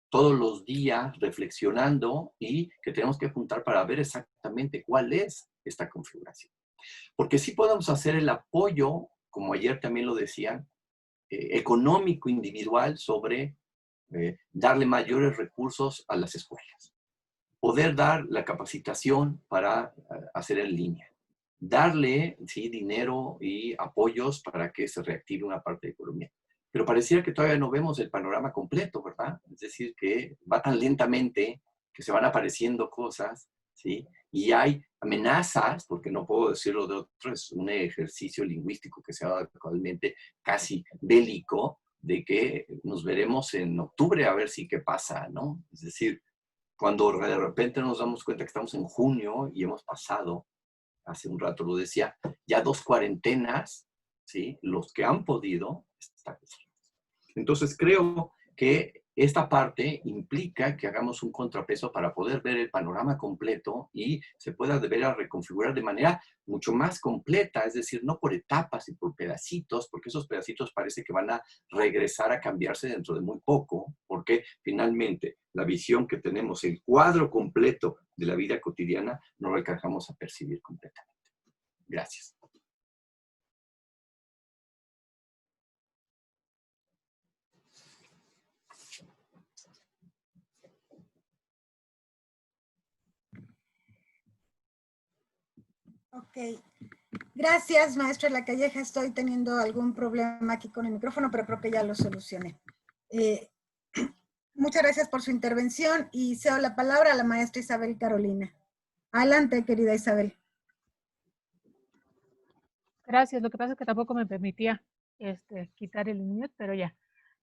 todos los días reflexionando y que tenemos que juntar para ver exactamente cuál es esta configuración. Porque sí podemos hacer el apoyo, como ayer también lo decían, económico individual sobre darle mayores recursos a las escuelas, poder dar la capacitación para hacer en línea, darle dinero y apoyos para que se reactive una parte de la economía. Pero pareciera que todavía no vemos el panorama completo, ¿verdad? Es decir, que va tan lentamente que se van apareciendo cosas, ¿sí? Y hay amenazas, porque no puedo decirlo de otro, es un ejercicio lingüístico que se ha dado actualmente casi bélico, de que nos veremos en octubre a ver si qué pasa, ¿no? Es decir, cuando de repente nos damos cuenta que estamos en junio y hemos pasado, hace un rato lo decía, ya 2 cuarentenas, ¿sí? Los que han podido están. Entonces creo que esta parte implica que hagamos un contrapeso para poder ver el panorama completo y se pueda deber a reconfigurar de manera mucho más completa, es decir, no por etapas y por pedacitos, porque esos pedacitos parece que van a regresar a cambiarse dentro de muy poco, porque finalmente la visión que tenemos, el cuadro completo de la vida cotidiana, no lo alcanzamos a percibir completamente. Gracias. Ok. Gracias, maestra La Calleja. Estoy teniendo algún problema aquí con el micrófono, pero creo que ya lo solucioné. Muchas gracias por su intervención y cedo la palabra a la maestra Isabel Carolina. Adelante, querida Isabel. Gracias. Lo que pasa es que tampoco me permitía quitar el mute, pero ya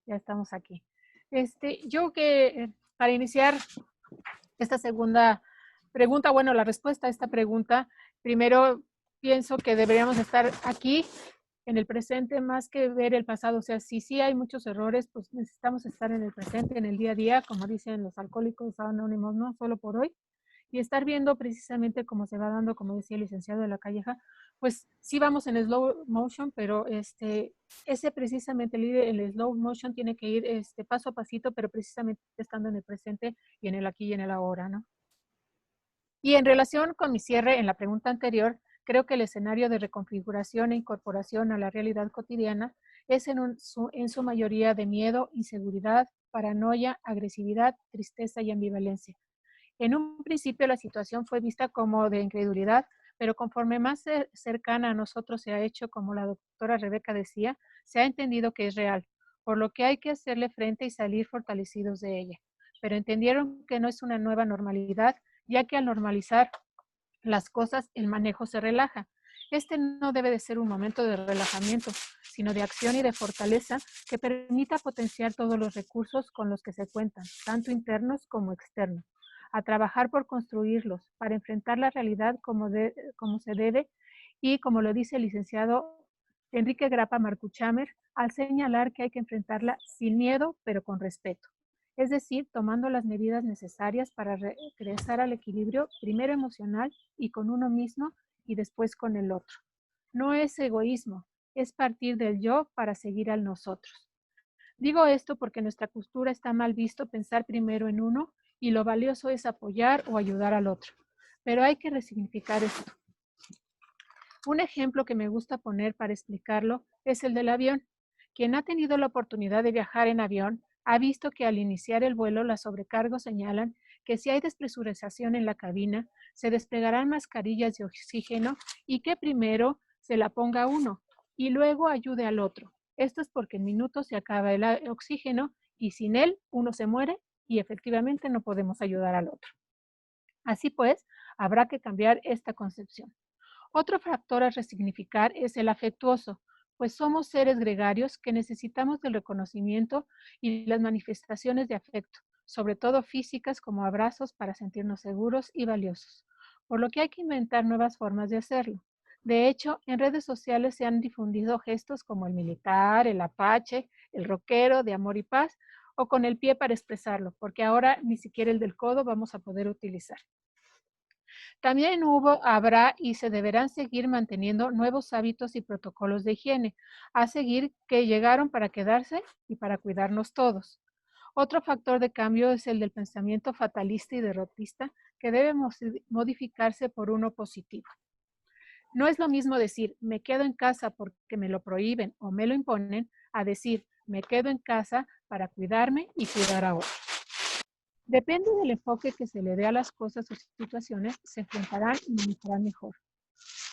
estamos aquí. Yo que para iniciar esta segunda pregunta, bueno, la respuesta a esta pregunta, primero pienso que deberíamos estar aquí en el presente más que ver el pasado. O sea, si sí hay muchos errores, pues necesitamos estar en el presente, en el día a día, como dicen los alcohólicos anónimos, no solo por hoy, y estar viendo precisamente cómo se va dando, como decía el licenciado de La Calleja, pues sí vamos en slow motion, pero ese precisamente el slow motion tiene que ir paso a pasito, pero precisamente estando en el presente y en el aquí y en el ahora, ¿no? Y en relación con mi cierre en la pregunta anterior, creo que el escenario de reconfiguración e incorporación a la realidad cotidiana es en su mayoría de miedo, inseguridad, paranoia, agresividad, tristeza y ambivalencia. En un principio la situación fue vista como de incredulidad, pero conforme más cercana a nosotros se ha hecho, como la doctora Rebeca decía, se ha entendido que es real, por lo que hay que hacerle frente y salir fortalecidos de ella. Pero entendieron que no es una nueva normalidad, ya que al normalizar las cosas, el manejo se relaja. No debe de ser un momento de relajamiento, sino de acción y de fortaleza que permita potenciar todos los recursos con los que se cuentan, tanto internos como externos, a trabajar por construirlos, para enfrentar la realidad como se debe y como lo dice el licenciado Enrique Grapa Marcuchamer, al señalar que hay que enfrentarla sin miedo, pero con respeto. Es decir, tomando las medidas necesarias para regresar al equilibrio, primero emocional y con uno mismo y después con el otro. No es egoísmo, es partir del yo para seguir al nosotros. Digo esto porque en nuestra cultura está mal visto pensar primero en uno y lo valioso es apoyar o ayudar al otro. Pero hay que resignificar esto. Un ejemplo que me gusta poner para explicarlo es el del avión. Quien ha tenido la oportunidad de viajar en avión ha visto que al iniciar el vuelo las sobrecargos señalan que si hay despresurización en la cabina, se desplegarán mascarillas de oxígeno y que primero se la ponga uno y luego ayude al otro. Esto es porque en minutos se acaba el oxígeno y sin él uno se muere y efectivamente no podemos ayudar al otro. Así pues, habrá que cambiar esta concepción. Otro factor a resignificar es el afectuoso, pues somos seres gregarios que necesitamos del reconocimiento y las manifestaciones de afecto, sobre todo físicas como abrazos para sentirnos seguros y valiosos, por lo que hay que inventar nuevas formas de hacerlo. De hecho, en redes sociales se han difundido gestos como el militar, el apache, el rockero de amor y paz, o con el pie para expresarlo, porque ahora ni siquiera el del codo vamos a poder utilizar. También habrá y se deberán seguir manteniendo nuevos hábitos y protocolos de higiene, a seguir que llegaron para quedarse y para cuidarnos todos. Otro factor de cambio es el del pensamiento fatalista y derrotista, que debe modificarse por uno positivo. No es lo mismo decir, me quedo en casa porque me lo prohíben o me lo imponen, a decir, me quedo en casa para cuidarme y cuidar a otros. Depende del enfoque que se le dé a las cosas o situaciones, se enfrentarán y manejarán mejor.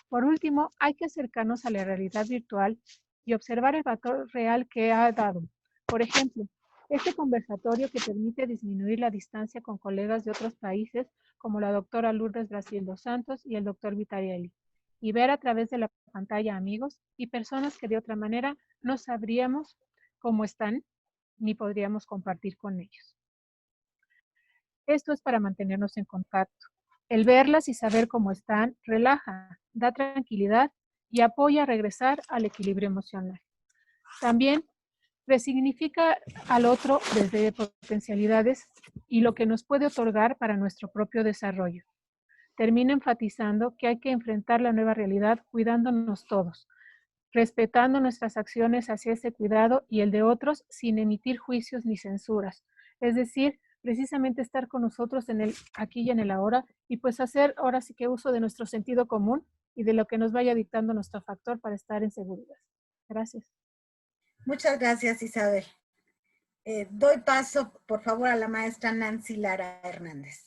Por último, hay que acercarnos a la realidad virtual y observar el valor real que ha dado. Por ejemplo, este conversatorio que permite disminuir la distancia con colegas de otros países, como la doctora Lourdes Brasil dos Santos y el doctor Vitarielli, y ver a través de la pantalla amigos y personas que de otra manera no sabríamos cómo están ni podríamos compartir con ellos. Esto es para mantenernos en contacto. El verlas y saber cómo están relaja, da tranquilidad y apoya a regresar al equilibrio emocional. También resignifica al otro desde potencialidades y lo que nos puede otorgar para nuestro propio desarrollo. Termina enfatizando que hay que enfrentar la nueva realidad cuidándonos todos, respetando nuestras acciones hacia ese cuidado y el de otros sin emitir juicios ni censuras. Es decir, precisamente estar con nosotros en el aquí y en el ahora y pues hacer ahora sí que uso de nuestro sentido común y de lo que nos vaya dictando nuestro factor para estar en seguridad. Gracias. Muchas gracias, Isabel. Doy paso, por favor, a la maestra Nancy Lara Hernández.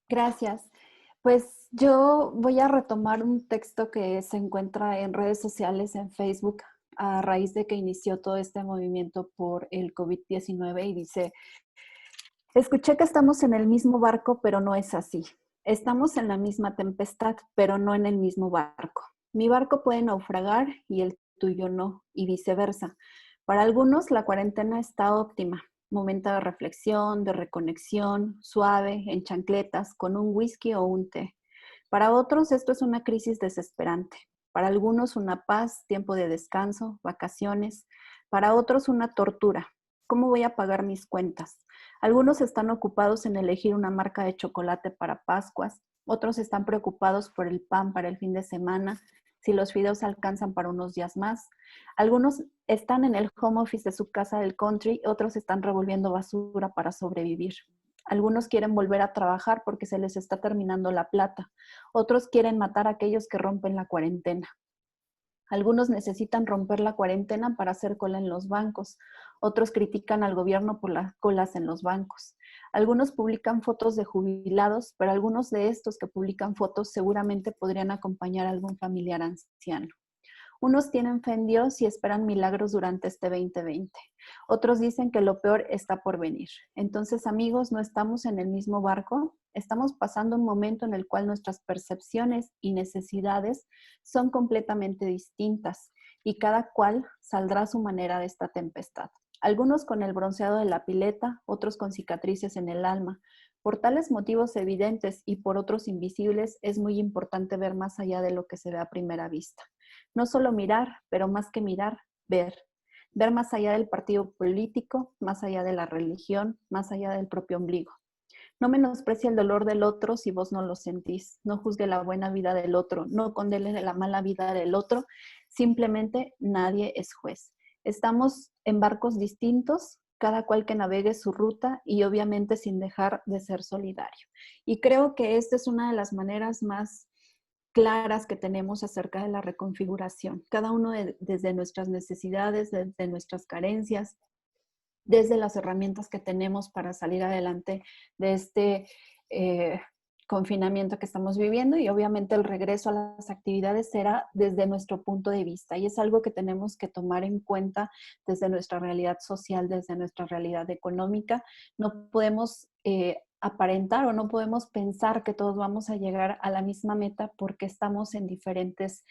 Gracias. Pues yo voy a retomar un texto que se encuentra en redes sociales, en Facebook, a raíz de que inició todo este movimiento por el COVID-19 y dice: escuché que estamos en el mismo barco, pero no es así. Estamos en la misma tempestad, pero no en el mismo barco. Mi barco puede naufragar y el tuyo no, y viceversa. Para algunos la cuarentena está óptima. Momento de reflexión, de reconexión, suave, en chancletas, con un whisky o un té. Para otros esto es una crisis desesperante. Para algunos una paz, tiempo de descanso, vacaciones. Para otros una tortura. ¿Cómo voy a pagar mis cuentas? Algunos están ocupados en elegir una marca de chocolate para Pascuas. Otros están preocupados por el pan para el fin de semana, si los fideos alcanzan para unos días más. Algunos están en el home office de su casa del country, otros están revolviendo basura para sobrevivir. Algunos quieren volver a trabajar porque se les está terminando la plata. Otros quieren matar a aquellos que rompen la cuarentena. Algunos necesitan romper la cuarentena para hacer cola en los bancos. Otros critican al gobierno por las colas en los bancos. Algunos publican fotos de jubilados, pero algunos de estos que publican fotos seguramente podrían acompañar a algún familiar anciano. Unos tienen fe en Dios y esperan milagros durante este 2020. Otros dicen que lo peor está por venir. Entonces, amigos, no estamos en el mismo barco. Estamos pasando un momento en el cual nuestras percepciones y necesidades son completamente distintas y cada cual saldrá a su manera de esta tempestad. Algunos con el bronceado de la pileta, otros con cicatrices en el alma. Por tales motivos evidentes y por otros invisibles, es muy importante ver más allá de lo que se ve a primera vista. No solo mirar, pero más que mirar, ver. Ver más allá del partido político, más allá de la religión, más allá del propio ombligo. No menosprecie el dolor del otro si vos no lo sentís. No juzgue la buena vida del otro. No condene la mala vida del otro. Simplemente nadie es juez. Estamos en barcos distintos, cada cual que navegue su ruta y obviamente sin dejar de ser solidario. Y creo que esta es una de las maneras más claras que tenemos acerca de la reconfiguración. Cada uno desde nuestras necesidades, desde nuestras carencias, desde las herramientas que tenemos para salir adelante de este confinamiento que estamos viviendo, y obviamente el regreso a las actividades será desde nuestro punto de vista y es algo que tenemos que tomar en cuenta desde nuestra realidad social, desde nuestra realidad económica. No podemos aparentar o no podemos pensar que todos vamos a llegar a la misma meta porque estamos en diferentes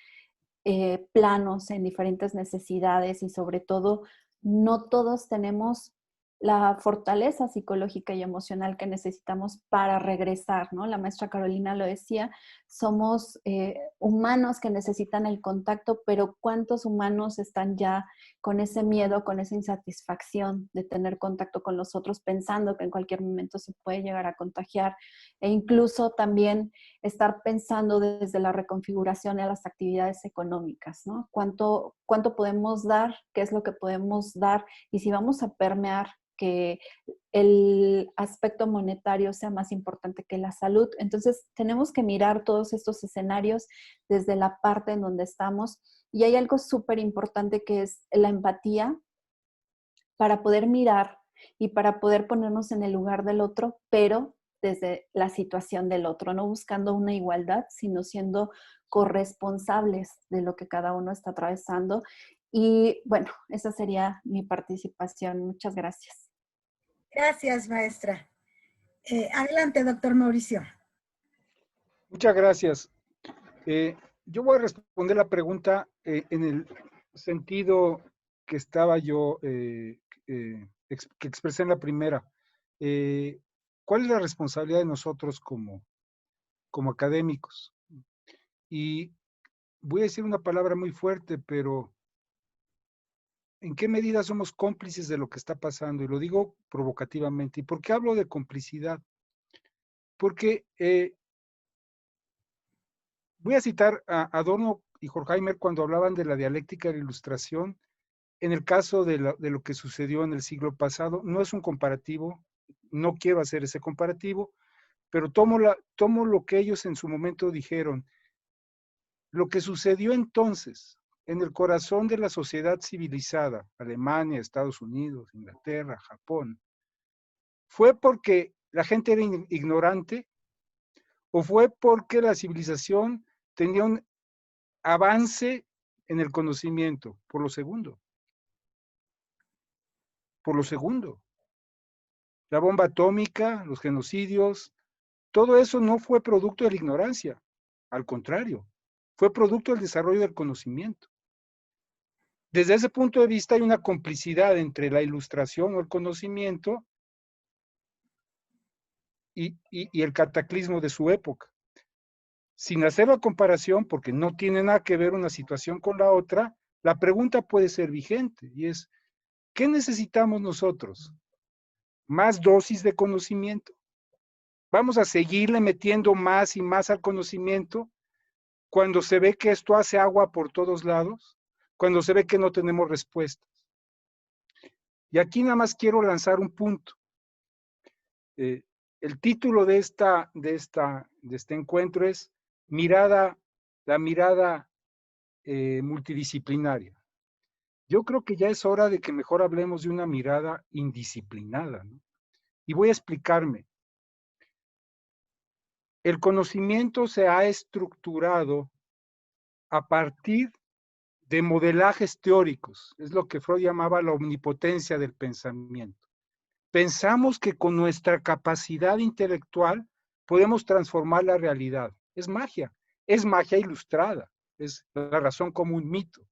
planos, en diferentes necesidades y sobre todo no todos tenemos la fortaleza psicológica y emocional que necesitamos para regresar, ¿no? La maestra Carolina lo decía, somos humanos que necesitan el contacto, pero ¿cuántos humanos están ya con ese miedo, con esa insatisfacción de tener contacto con los otros, pensando que en cualquier momento se puede llegar a contagiar? E incluso también estar pensando desde la reconfiguración a las actividades económicas, ¿no? ¿Cuánto podemos dar? ¿Qué es lo que podemos dar? Y si vamos a permear que el aspecto monetario sea más importante que la salud. Entonces, tenemos que mirar todos estos escenarios desde la parte en donde estamos. Y hay algo súper importante que es la empatía para poder mirar y para poder ponernos en el lugar del otro, pero desde la situación del otro, no buscando una igualdad, sino siendo corresponsables de lo que cada uno está atravesando. Y bueno, esa sería mi participación. Muchas gracias. Gracias, maestra. Adelante, doctor Mauricio. Muchas gracias. Yo voy a responder la pregunta en el sentido que estaba yo, que expresé en la primera. ¿Cuál es la responsabilidad de nosotros como académicos? Y voy a decir una palabra muy fuerte, pero ¿en qué medida somos cómplices de lo que está pasando? Y lo digo provocativamente. ¿Y por qué hablo de complicidad? Porque voy a citar a Adorno y Horkheimer cuando hablaban de la dialéctica de la ilustración. En el caso de lo que sucedió en el siglo pasado, no es un comparativo, no quiero hacer ese comparativo, pero tomo lo que ellos en su momento dijeron. Lo que sucedió entonces en el corazón de la sociedad civilizada, Alemania, Estados Unidos, Inglaterra, Japón, ¿fue porque la gente era ignorante o fue porque la civilización tenía un avance en el conocimiento? Por lo segundo. Por lo segundo. La bomba atómica, los genocidios, todo eso no fue producto de la ignorancia, al contrario, fue producto del desarrollo del conocimiento. Desde ese punto de vista hay una complicidad entre la ilustración o el conocimiento y el cataclismo de su época. Sin hacer la comparación, porque no tiene nada que ver una situación con la otra, la pregunta puede ser vigente y es, ¿qué necesitamos nosotros? ¿Más dosis de conocimiento? ¿Vamos a seguirle metiendo más y más al conocimiento cuando se ve que esto hace agua por todos lados? Cuando se ve que no tenemos respuestas. Y aquí nada más quiero lanzar un punto. El título de este encuentro es la mirada multidisciplinaria. Yo creo que ya es hora de que mejor hablemos de una mirada indisciplinada, ¿no? Y voy a explicarme. El conocimiento se ha estructurado a partir de modelajes teóricos. Es lo que Freud llamaba la omnipotencia del pensamiento. Pensamos que con nuestra capacidad intelectual podemos transformar la realidad. Es magia ilustrada, es la razón como un mito.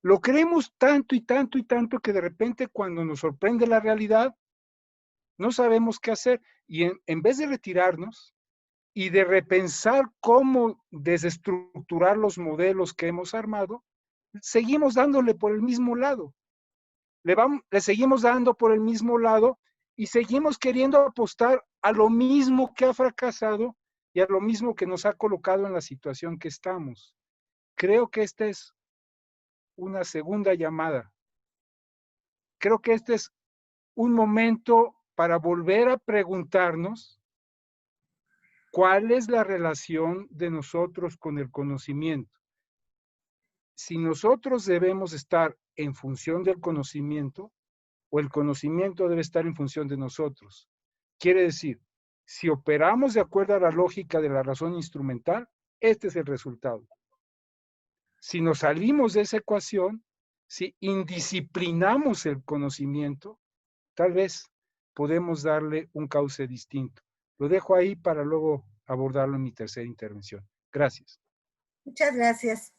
Lo creemos tanto y tanto y tanto que de repente cuando nos sorprende la realidad, no sabemos qué hacer. Y en vez de retirarnos y de repensar cómo desestructurar los modelos que hemos armado, seguimos dándole por el mismo lado. Le seguimos dando por el mismo lado y seguimos queriendo apostar a lo mismo que ha fracasado y a lo mismo que nos ha colocado en la situación que estamos. Creo que esta es una segunda llamada. Creo que este es un momento para volver a preguntarnos cuál es la relación de nosotros con el conocimiento. Si nosotros debemos estar en función del conocimiento o el conocimiento debe estar en función de nosotros. Quiere decir, si operamos de acuerdo a la lógica de la razón instrumental, este es el resultado. Si nos salimos de esa ecuación, si indisciplinamos el conocimiento, tal vez podemos darle un cauce distinto. Lo dejo ahí para luego abordarlo en mi tercera intervención. Gracias. Muchas gracias.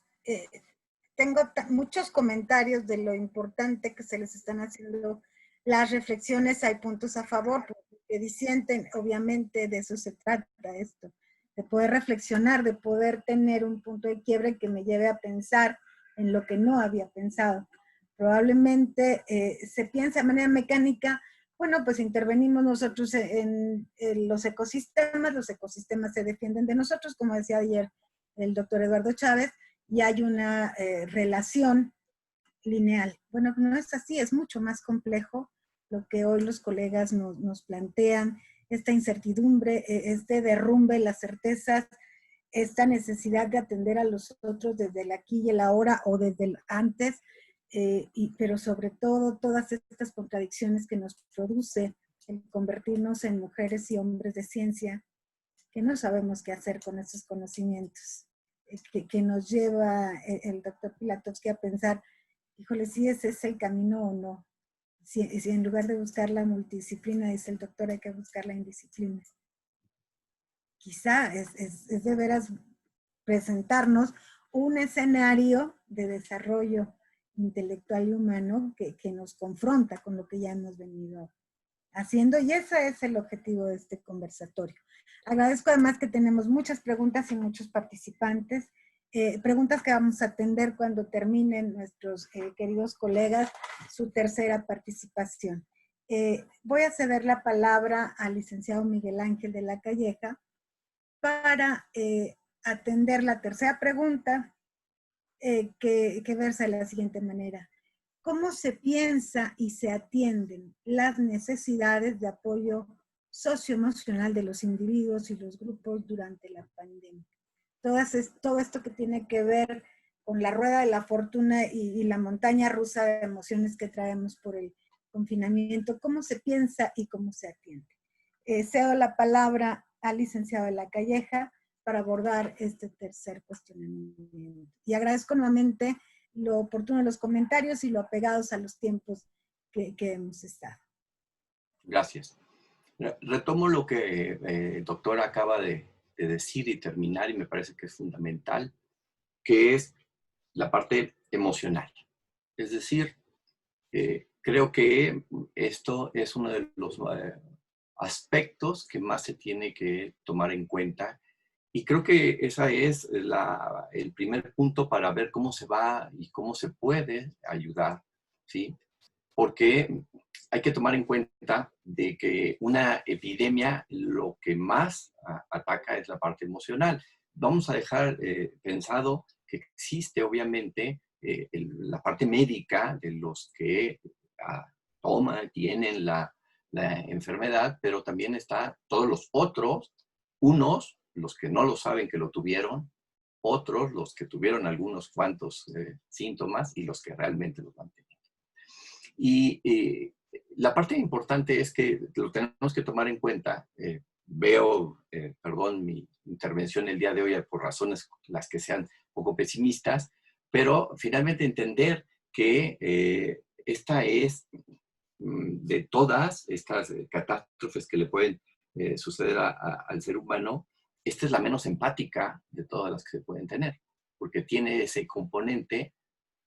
Tengo muchos comentarios de lo importante que se les están haciendo las reflexiones. Hay puntos a favor, porque disienten, obviamente de eso se trata esto, de poder reflexionar, de poder tener un punto de quiebre que me lleve a pensar en lo que no había pensado. Probablemente se piensa de manera mecánica, Bueno, pues intervenimos nosotros en los ecosistemas se defienden de nosotros, como decía ayer el doctor Eduardo Chávez, y hay una relación lineal. Bueno, no es así, es mucho más complejo lo que hoy los colegas nos plantean, esta incertidumbre, este derrumbe, las certezas, esta necesidad de atender a los otros desde el aquí y el ahora o desde el antes, pero sobre todo todas estas contradicciones que nos produce el convertirnos en mujeres y hombres de ciencia, que no sabemos qué hacer con esos conocimientos, que nos lleva el doctor Pilatowski a pensar, híjole, si ese es el camino o no. Si en lugar de buscar la multidisciplina, dice el doctor, hay que buscar la indisciplina. Quizá es de veras presentarnos un escenario de desarrollo intelectual y humano que nos confronta con lo que ya hemos venido haciendo, y ese es el objetivo de este conversatorio. Agradezco además que tenemos muchas preguntas y muchos participantes, preguntas que vamos a atender cuando terminen nuestros queridos colegas su tercera participación. Voy a ceder la palabra al licenciado Miguel Ángel de la Calleja para atender la tercera pregunta, que versa de la siguiente manera. ¿Cómo se piensa y se atienden las necesidades de apoyo socioemocional de los individuos y los grupos durante la pandemia? Todo esto que tiene que ver con la rueda de la fortuna y la montaña rusa de emociones que traemos por el confinamiento, ¿cómo se piensa y cómo se atiende? Cedo la palabra al licenciado de la Calleja para abordar este tercer cuestionamiento. Y agradezco nuevamente lo oportuno de los comentarios y lo apegados a los tiempos que hemos estado. Gracias. Retomo lo que el doctor acaba de decir y terminar, y me parece que es fundamental, que es la parte emocional. Es decir, creo que esto es uno de los aspectos que más se tiene que tomar en cuenta, y creo que ese es el primer punto para ver cómo se va y cómo se puede ayudar, ¿sí? Porque hay que tomar en cuenta de que una epidemia lo que más ataca es la parte emocional. Vamos a dejar pensado que existe obviamente la parte médica de los que tienen la enfermedad, pero también está todos los otros, unos, los que no lo saben que lo tuvieron, otros, los que tuvieron algunos cuantos síntomas y los que realmente los van teniendo. Y la parte importante es que lo tenemos que tomar en cuenta. Perdón, mi intervención el día de hoy por razones las que sean poco pesimistas, pero finalmente entender que esta es de todas estas catástrofes que le pueden suceder al ser humano, esta es la menos empática de todas las que se pueden tener, porque tiene ese componente,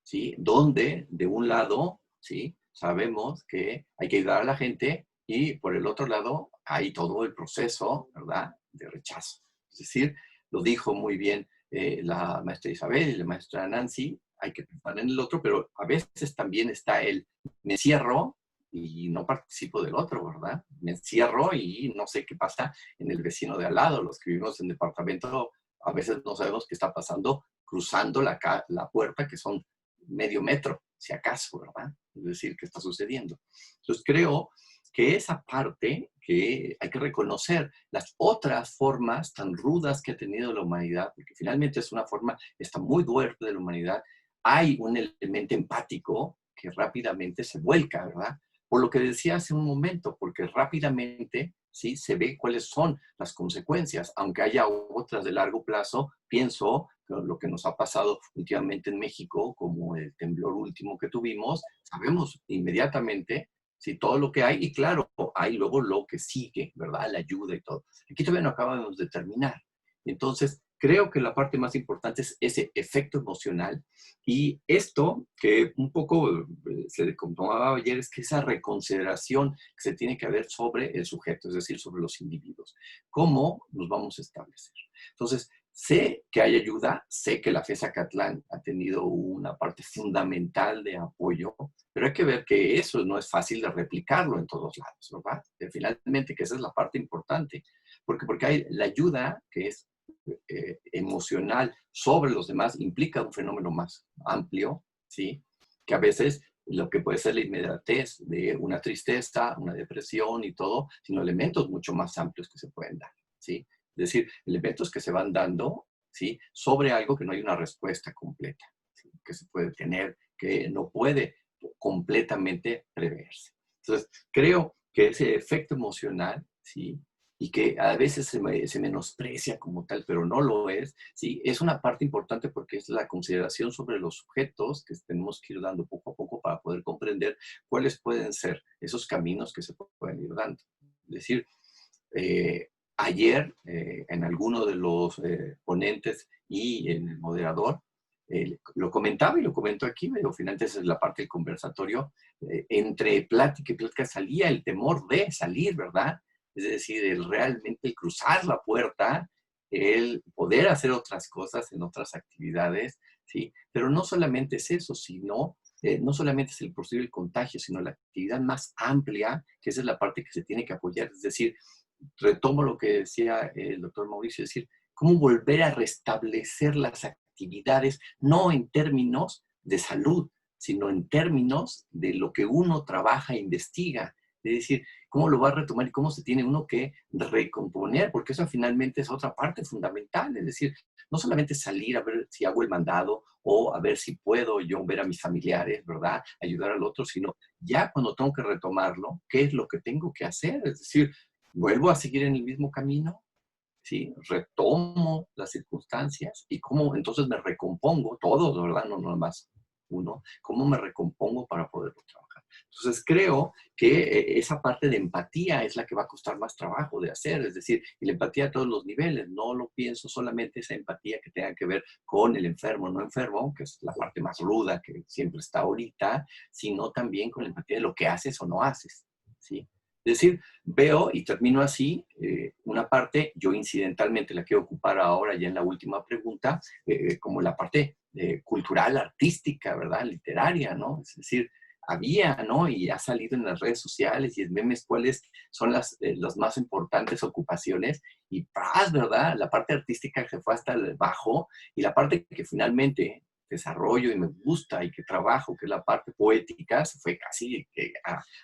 ¿sí? Donde de un lado, ¿sí? Sabemos que hay que ayudar a la gente y por el otro lado hay todo el proceso, ¿verdad?, de rechazo. Es decir, lo dijo muy bien la maestra Isabel y la maestra Nancy, hay que pensar en el otro, pero a veces también está el me encierro y no participo del otro, ¿verdad? Me encierro y no sé qué pasa en el vecino de al lado. Los que vivimos en departamento a veces no sabemos qué está pasando cruzando la puerta, que son medio metro, si acaso, ¿verdad? Es decir, ¿qué está sucediendo? Entonces creo que esa parte que hay que reconocer, las otras formas tan rudas que ha tenido la humanidad, porque finalmente es una forma, está muy fuerte de la humanidad, hay un elemento empático que rápidamente se vuelca, ¿verdad? Por lo que decía hace un momento, porque rápidamente, ¿sí?, se ve cuáles son las consecuencias, aunque haya otras de largo plazo. Pienso lo que nos ha pasado últimamente en México, como el temblor último que tuvimos, sabemos inmediatamente, ¿sí?, todo lo que hay, y claro, hay luego lo que sigue, ¿verdad?, la ayuda y todo. Aquí todavía no acabamos de terminar. Entonces, creo que la parte más importante es ese efecto emocional, y esto que un poco se comentaba ayer es que esa reconsideración que se tiene que haber sobre el sujeto, es decir, sobre los individuos. ¿Cómo nos vamos a establecer? Entonces, sé que hay ayuda, sé que la FES Acatlán ha tenido una parte fundamental de apoyo, pero hay que ver que eso no es fácil de replicarlo en todos lados, ¿verdad? Finalmente, que esa es la parte importante, porque hay la ayuda que es emocional sobre los demás, implica un fenómeno más amplio, ¿sí? Que a veces lo que puede ser la inmediatez de una tristeza, una depresión y todo, sino elementos mucho más amplios que se pueden dar, ¿sí? Es decir, elementos que se van dando, ¿sí? Sobre algo que no hay una respuesta completa, ¿sí? Que se puede tener, que no puede completamente preverse. Entonces, creo que ese efecto emocional, ¿sí? Y que a veces se menosprecia como tal, pero no lo es, ¿sí? Es una parte importante porque es la consideración sobre los sujetos que tenemos que ir dando poco a poco para poder comprender cuáles pueden ser esos caminos que se pueden ir dando. Es decir, ayer en alguno de los ponentes y en el moderador, lo comentaba y lo comento aquí, pero finalmente esa es la parte del conversatorio, entre plática y plática salía el temor de salir, ¿verdad? Es decir, realmente el cruzar la puerta, el poder hacer otras cosas en otras actividades, ¿sí? Pero no solamente es eso, sino, no solamente es el posible contagio, sino la actividad más amplia, que esa es la parte que se tiene que apoyar. Es decir, retomo lo que decía el doctor Mauricio, es decir, cómo volver a restablecer las actividades, no en términos de salud, sino en términos de lo que uno trabaja e investiga. Es decir, cómo lo va a retomar y cómo se tiene uno que recomponer, porque eso finalmente es otra parte fundamental. Es decir, no solamente salir a ver si hago el mandado o a ver si puedo yo ver a mis familiares, ¿verdad? Ayudar al otro, sino ya cuando tengo que retomarlo, ¿qué es lo que tengo que hacer? Es decir, ¿vuelvo a seguir en el mismo camino? ¿Sí? Retomo las circunstancias y cómo entonces me recompongo, todos, ¿verdad? No nomás uno, cómo me recompongo para poderlo trabajar. Entonces creo que esa parte de empatía es la que va a costar más trabajo de hacer, es decir, y la empatía a todos los niveles, no lo pienso solamente esa empatía que tenga que ver con el enfermo o no enfermo, que es la parte más ruda que siempre está ahorita, sino también con la empatía de lo que haces o no haces, ¿sí? Es decir, veo y termino así, una parte, yo incidentalmente la quiero ocupar ahora ya en la última pregunta, como la parte cultural, artística, ¿verdad? Literaria, ¿no? Es decir, había, ¿no? Y ha salido en las redes sociales y en memes cuáles son las más importantes ocupaciones y ¡pras!, ¿verdad? La parte artística que fue hasta el bajo y la parte que finalmente desarrollo y me gusta y que trabajo, que es la parte poética, se fue casi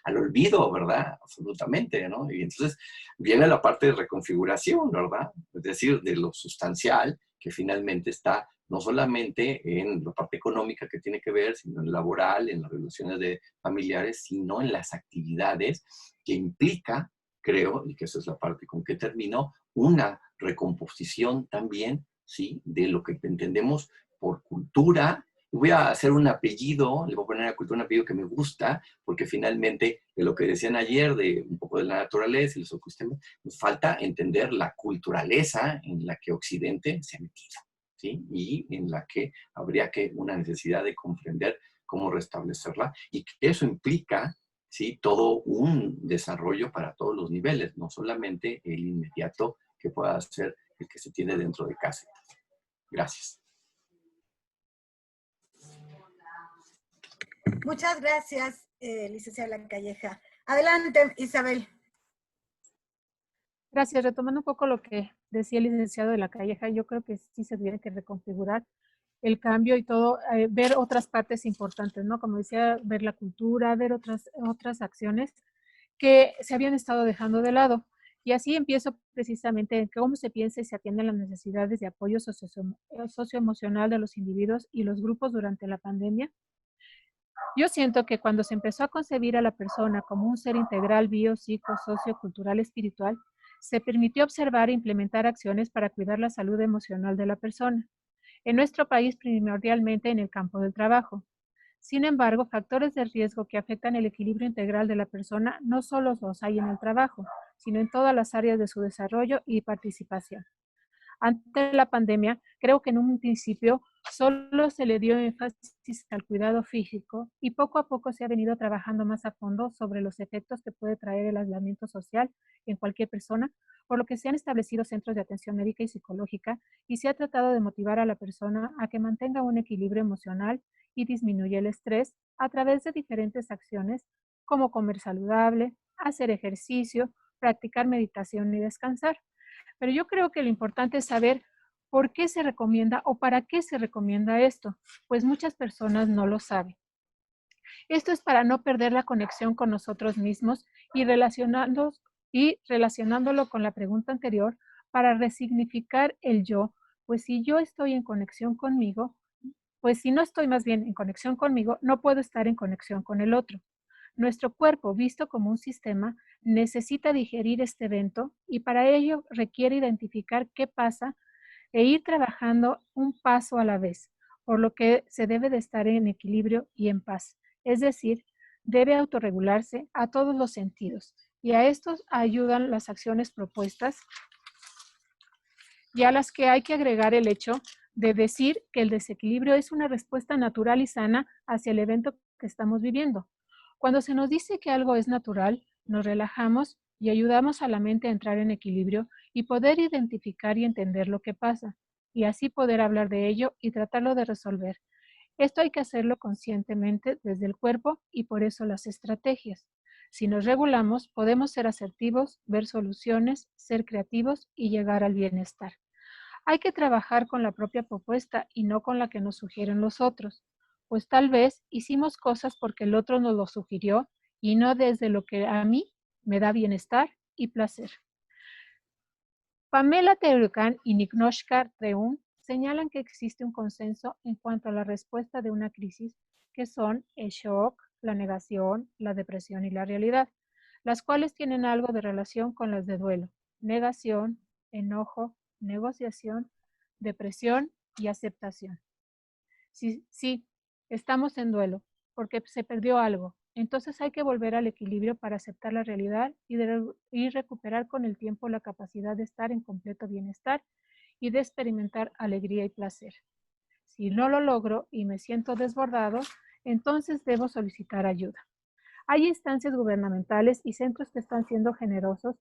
al olvido, ¿verdad? Absolutamente, ¿no? Y entonces viene la parte de reconfiguración, ¿verdad? Es decir, de lo sustancial, que finalmente está no solamente en la parte económica que tiene que ver, sino en lo laboral, en las relaciones de familiares, sino en las actividades que implica, creo, y que esa es la parte con que termino, una recomposición también, ¿sí? De lo que entendemos por cultura. Voy a hacer un apellido, le voy a poner a cultura un apellido que me gusta, porque finalmente, de lo que decían ayer, de un poco de la naturaleza y los ecosistemas, nos falta entender la culturaleza en la que Occidente se ha metido, ¿sí? Y en la que habría que una necesidad de comprender cómo restablecerla, y que eso implica, ¿sí? Todo un desarrollo para todos los niveles, no solamente el inmediato que pueda ser el que se tiene dentro de casa. Gracias. Muchas gracias, licenciada Calleja. Adelante, Isabel. Gracias. Retomando un poco lo que decía el licenciado de la Calleja, yo creo que sí se tiene que reconfigurar el cambio y todo, ver otras partes importantes, ¿no? Como decía, ver la cultura, ver otras acciones que se habían estado dejando de lado. Y así empiezo precisamente en cómo se piensa y se atienden las necesidades de apoyo socioemocional de los individuos y los grupos durante la pandemia. Yo siento que cuando se empezó a concebir a la persona como un ser integral, bio, psico, socio, cultural, espiritual, se permitió observar e implementar acciones para cuidar la salud emocional de la persona. En nuestro país, primordialmente en el campo del trabajo. Sin embargo, factores de riesgo que afectan el equilibrio integral de la persona no solo los hay en el trabajo, sino en todas las áreas de su desarrollo y participación. Ante la pandemia, creo que en un principio Solo se le dio énfasis al cuidado físico y poco a poco se ha venido trabajando más a fondo sobre los efectos que puede traer el aislamiento social en cualquier persona, por lo que se han establecido centros de atención médica y psicológica y se ha tratado de motivar a la persona a que mantenga un equilibrio emocional y disminuya el estrés a través de diferentes acciones como comer saludable, hacer ejercicio, practicar meditación y descansar. Pero yo creo que lo importante es saber por qué se recomienda o para qué se recomienda esto, pues muchas personas no lo saben. Esto es para no perder la conexión con nosotros mismos y relacionándolo con la pregunta anterior, para resignificar el yo, pues si yo estoy en conexión conmigo, pues si no estoy más bien en conexión conmigo, no puedo estar en conexión con el otro. Nuestro cuerpo, visto como un sistema, necesita digerir este evento y para ello requiere identificar qué pasa e ir trabajando un paso a la vez, por lo que se debe de estar en equilibrio y en paz. Es decir, debe autorregularse a todos los sentidos y a estos ayudan las acciones propuestas y a las que hay que agregar el hecho de decir que el desequilibrio es una respuesta natural y sana hacia el evento que estamos viviendo. Cuando se nos dice que algo es natural, nos relajamos y ayudamos a la mente a entrar en equilibrio y poder identificar y entender lo que pasa, y así poder hablar de ello y tratarlo de resolver. Esto hay que hacerlo conscientemente desde el cuerpo y por eso las estrategias. Si nos regulamos, podemos ser asertivos, ver soluciones, ser creativos y llegar al bienestar. Hay que trabajar con la propia propuesta y no con la que nos sugieren los otros, pues tal vez hicimos cosas porque el otro nos lo sugirió y no desde lo que a mí me da bienestar y placer. Pamela Teurucan y Nignoshka Treun señalan que existe un consenso en cuanto a la respuesta de una crisis, que son el shock, la negación, la depresión y la realidad, las cuales tienen algo de relación con las de duelo, negación, enojo, negociación, depresión y aceptación. Sí, estamos en duelo porque se perdió algo. Entonces hay que volver al equilibrio para aceptar la realidad y recuperar con el tiempo la capacidad de estar en completo bienestar y de experimentar alegría y placer. Si no lo logro y me siento desbordado, entonces debo solicitar ayuda. Hay instancias gubernamentales y centros que están siendo generosos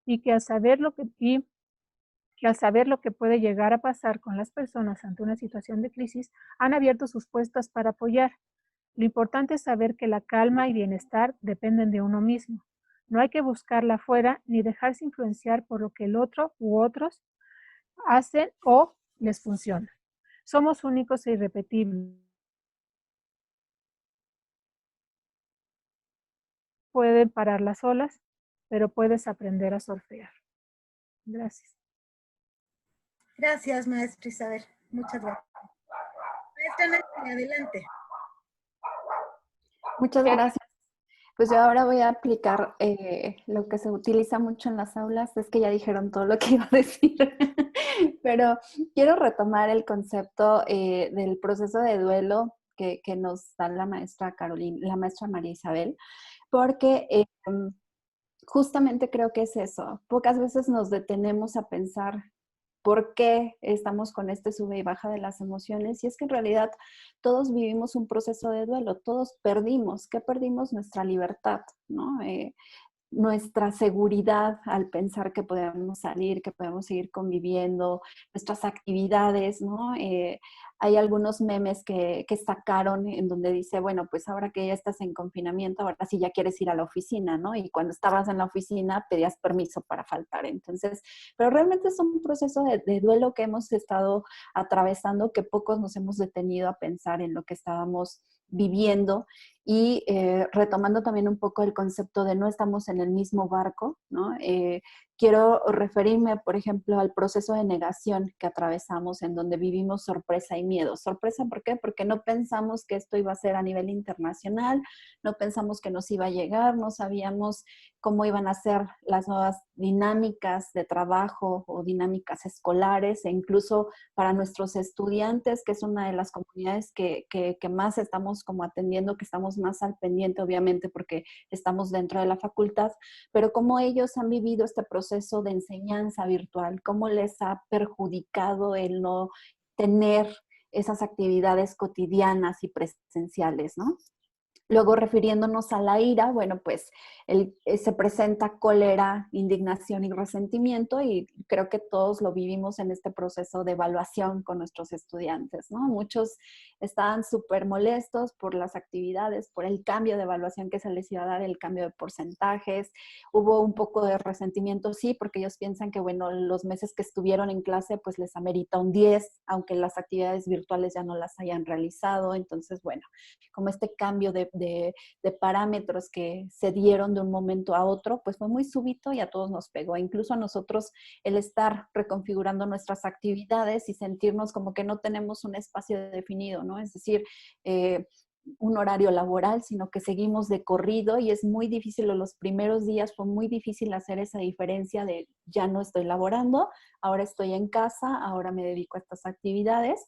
y que al saber lo que puede llegar a pasar con las personas ante una situación de crisis, han abierto sus puertas para apoyar. Lo importante es saber que la calma y bienestar dependen de uno mismo. No hay que buscarla afuera ni dejarse influenciar por lo que el otro u otros hacen o les funciona. Somos únicos e irrepetibles. Pueden parar las olas, pero puedes aprender a surfear. Gracias. Gracias, maestra Isabel. Muchas gracias. Maestra Nancy, adelante. Muchas gracias. Pues yo ahora voy a aplicar lo que se utiliza mucho en las aulas, es que ya dijeron todo lo que iba a decir, pero quiero retomar el concepto del proceso de duelo que nos da la maestra la maestra María Isabel, porque justamente creo que es eso. Pocas veces nos detenemos a pensar por qué estamos con este sube y baja de las emociones. Y es que en realidad todos vivimos un proceso de duelo, todos perdimos. ¿Qué perdimos? Nuestra libertad, ¿no? Nuestra seguridad al pensar que podemos salir, que podemos seguir conviviendo, nuestras actividades, ¿no? Hay algunos memes que sacaron en donde dice, bueno, pues ahora que ya estás en confinamiento, ahora sí ya quieres ir a la oficina, ¿no? Y cuando estabas en la oficina pedías permiso para faltar. Entonces, pero realmente es un proceso de duelo que hemos estado atravesando, que pocos nos hemos detenido a pensar en lo que estábamos viviendo. Y retomando también un poco el concepto de no estamos en el mismo barco, ¿no? Quiero referirme, por ejemplo, al proceso de negación que atravesamos, en donde vivimos sorpresa y miedo. Sorpresa, ¿por qué? Porque no pensamos que esto iba a ser a nivel internacional, no pensamos que nos iba a llegar, no sabíamos cómo iban a ser las nuevas dinámicas de trabajo o dinámicas escolares, e incluso para nuestros estudiantes, que es una de las comunidades que más estamos como atendiendo, que estamos más al pendiente, obviamente, porque estamos dentro de la facultad, pero cómo ellos han vivido este proceso de enseñanza virtual, cómo les ha perjudicado el no tener esas actividades cotidianas y presenciales, ¿no? Luego, refiriéndonos a la ira, bueno, pues se presenta cólera, indignación y resentimiento, y creo que todos lo vivimos en este proceso de evaluación con nuestros estudiantes, ¿no? Muchos estaban súper molestos por las actividades, por el cambio de evaluación que se les iba a dar, el cambio de porcentajes. Hubo un poco de resentimiento, sí, porque ellos piensan que, bueno, los meses que estuvieron en clase, pues les amerita un 10, aunque las actividades virtuales ya no las hayan realizado. Entonces, bueno, como este cambio de parámetros que se dieron de un momento a otro, pues fue muy súbito y a todos nos pegó. Incluso a nosotros el estar reconfigurando nuestras actividades y sentirnos como que no tenemos un espacio definido, ¿no? Es decir, un horario laboral, sino que seguimos de corrido y es muy difícil, los primeros días fue muy difícil hacer esa diferencia de ya no estoy laborando, ahora estoy en casa, ahora me dedico a estas actividades.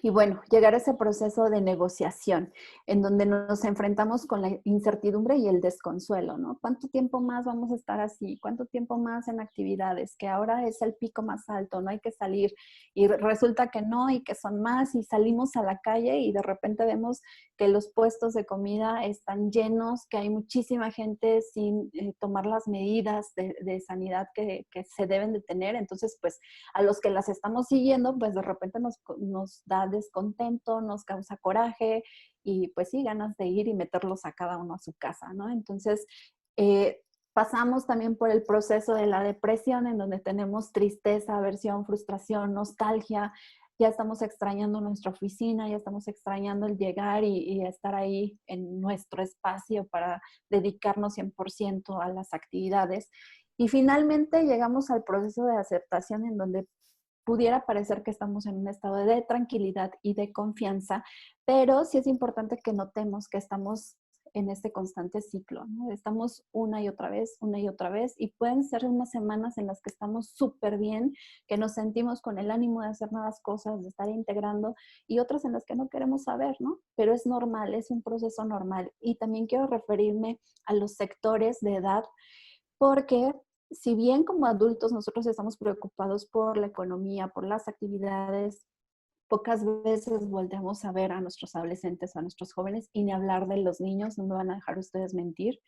Y bueno, llegar a ese proceso de negociación en donde nos enfrentamos con la incertidumbre y el desconsuelo, ¿no? ¿Cuánto tiempo más vamos a estar así? ¿Cuánto tiempo más en actividades? Que ahora es el pico más alto, no hay que salir. Y resulta que no, y que son más, y salimos a la calle y de repente vemos que los puestos de comida están llenos, que hay muchísima gente sin tomar las medidas de sanidad que se deben de tener. Entonces, pues, a los que las estamos siguiendo, pues de repente nos da descontento, nos causa coraje y pues sí, ganas de ir y meterlos a cada uno a su casa, ¿no? Entonces, pasamos también por el proceso de la depresión, en donde tenemos tristeza, aversión, frustración, nostalgia. Ya estamos extrañando nuestra oficina, ya estamos extrañando el llegar y estar ahí en nuestro espacio para dedicarnos 100% a las actividades. Y finalmente llegamos al proceso de aceptación, en donde pudiera parecer que estamos en un estado de tranquilidad y de confianza, pero sí es importante que notemos que estamos en este constante ciclo, ¿no? Estamos una y otra vez, y pueden ser unas semanas en las que estamos súper bien, que nos sentimos con el ánimo de hacer nuevas cosas, de estar integrando, y otras en las que no queremos saber, ¿no? Pero es normal, es un proceso normal. Y también quiero referirme a los sectores de edad, porque si bien como adultos nosotros estamos preocupados por la economía, por las actividades, pocas veces volteamos a ver a nuestros adolescentes o a nuestros jóvenes, y ni hablar de los niños, no me van a dejar ustedes mentir,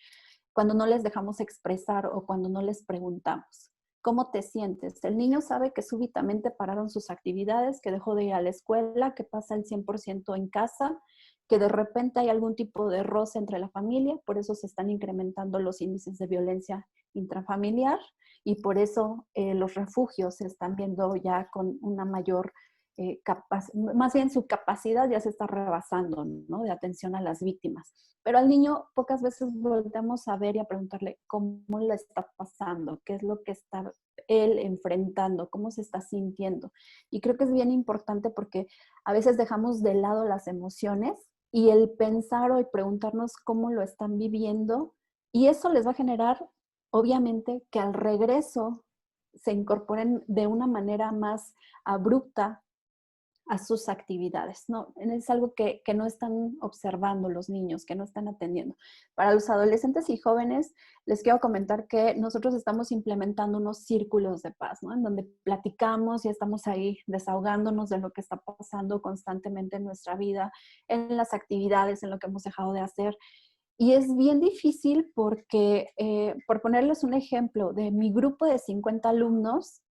cuando no les dejamos expresar o cuando no les preguntamos. ¿Cómo te sientes? El niño sabe que súbitamente pararon sus actividades, que dejó de ir a la escuela, que pasa el 100% en casa, que de repente hay algún tipo de roce entre la familia, por eso se están incrementando los índices de violencia intrafamiliar y por eso los refugios se están viendo ya con una mayor más bien su capacidad ya se está rebasando, ¿no? De atención a las víctimas. Pero al niño pocas veces volvemos a ver y a preguntarle cómo le está pasando, qué es lo que está él enfrentando, cómo se está sintiendo. Y creo que es bien importante porque a veces dejamos de lado las emociones y el pensar o el preguntarnos cómo lo están viviendo, y eso les va a generar, obviamente, que al regreso se incorporen de una manera más abrupta a sus actividades, ¿no? Es algo que no están observando los niños, que no están atendiendo. Para los adolescentes y jóvenes, les quiero comentar que nosotros estamos implementando unos círculos de paz, ¿no? En donde platicamos y estamos ahí desahogándonos de lo que está pasando constantemente en nuestra vida, en las actividades, en lo que hemos dejado de hacer. Y es bien difícil porque, por ponerles un ejemplo, de mi grupo de 50 alumnos,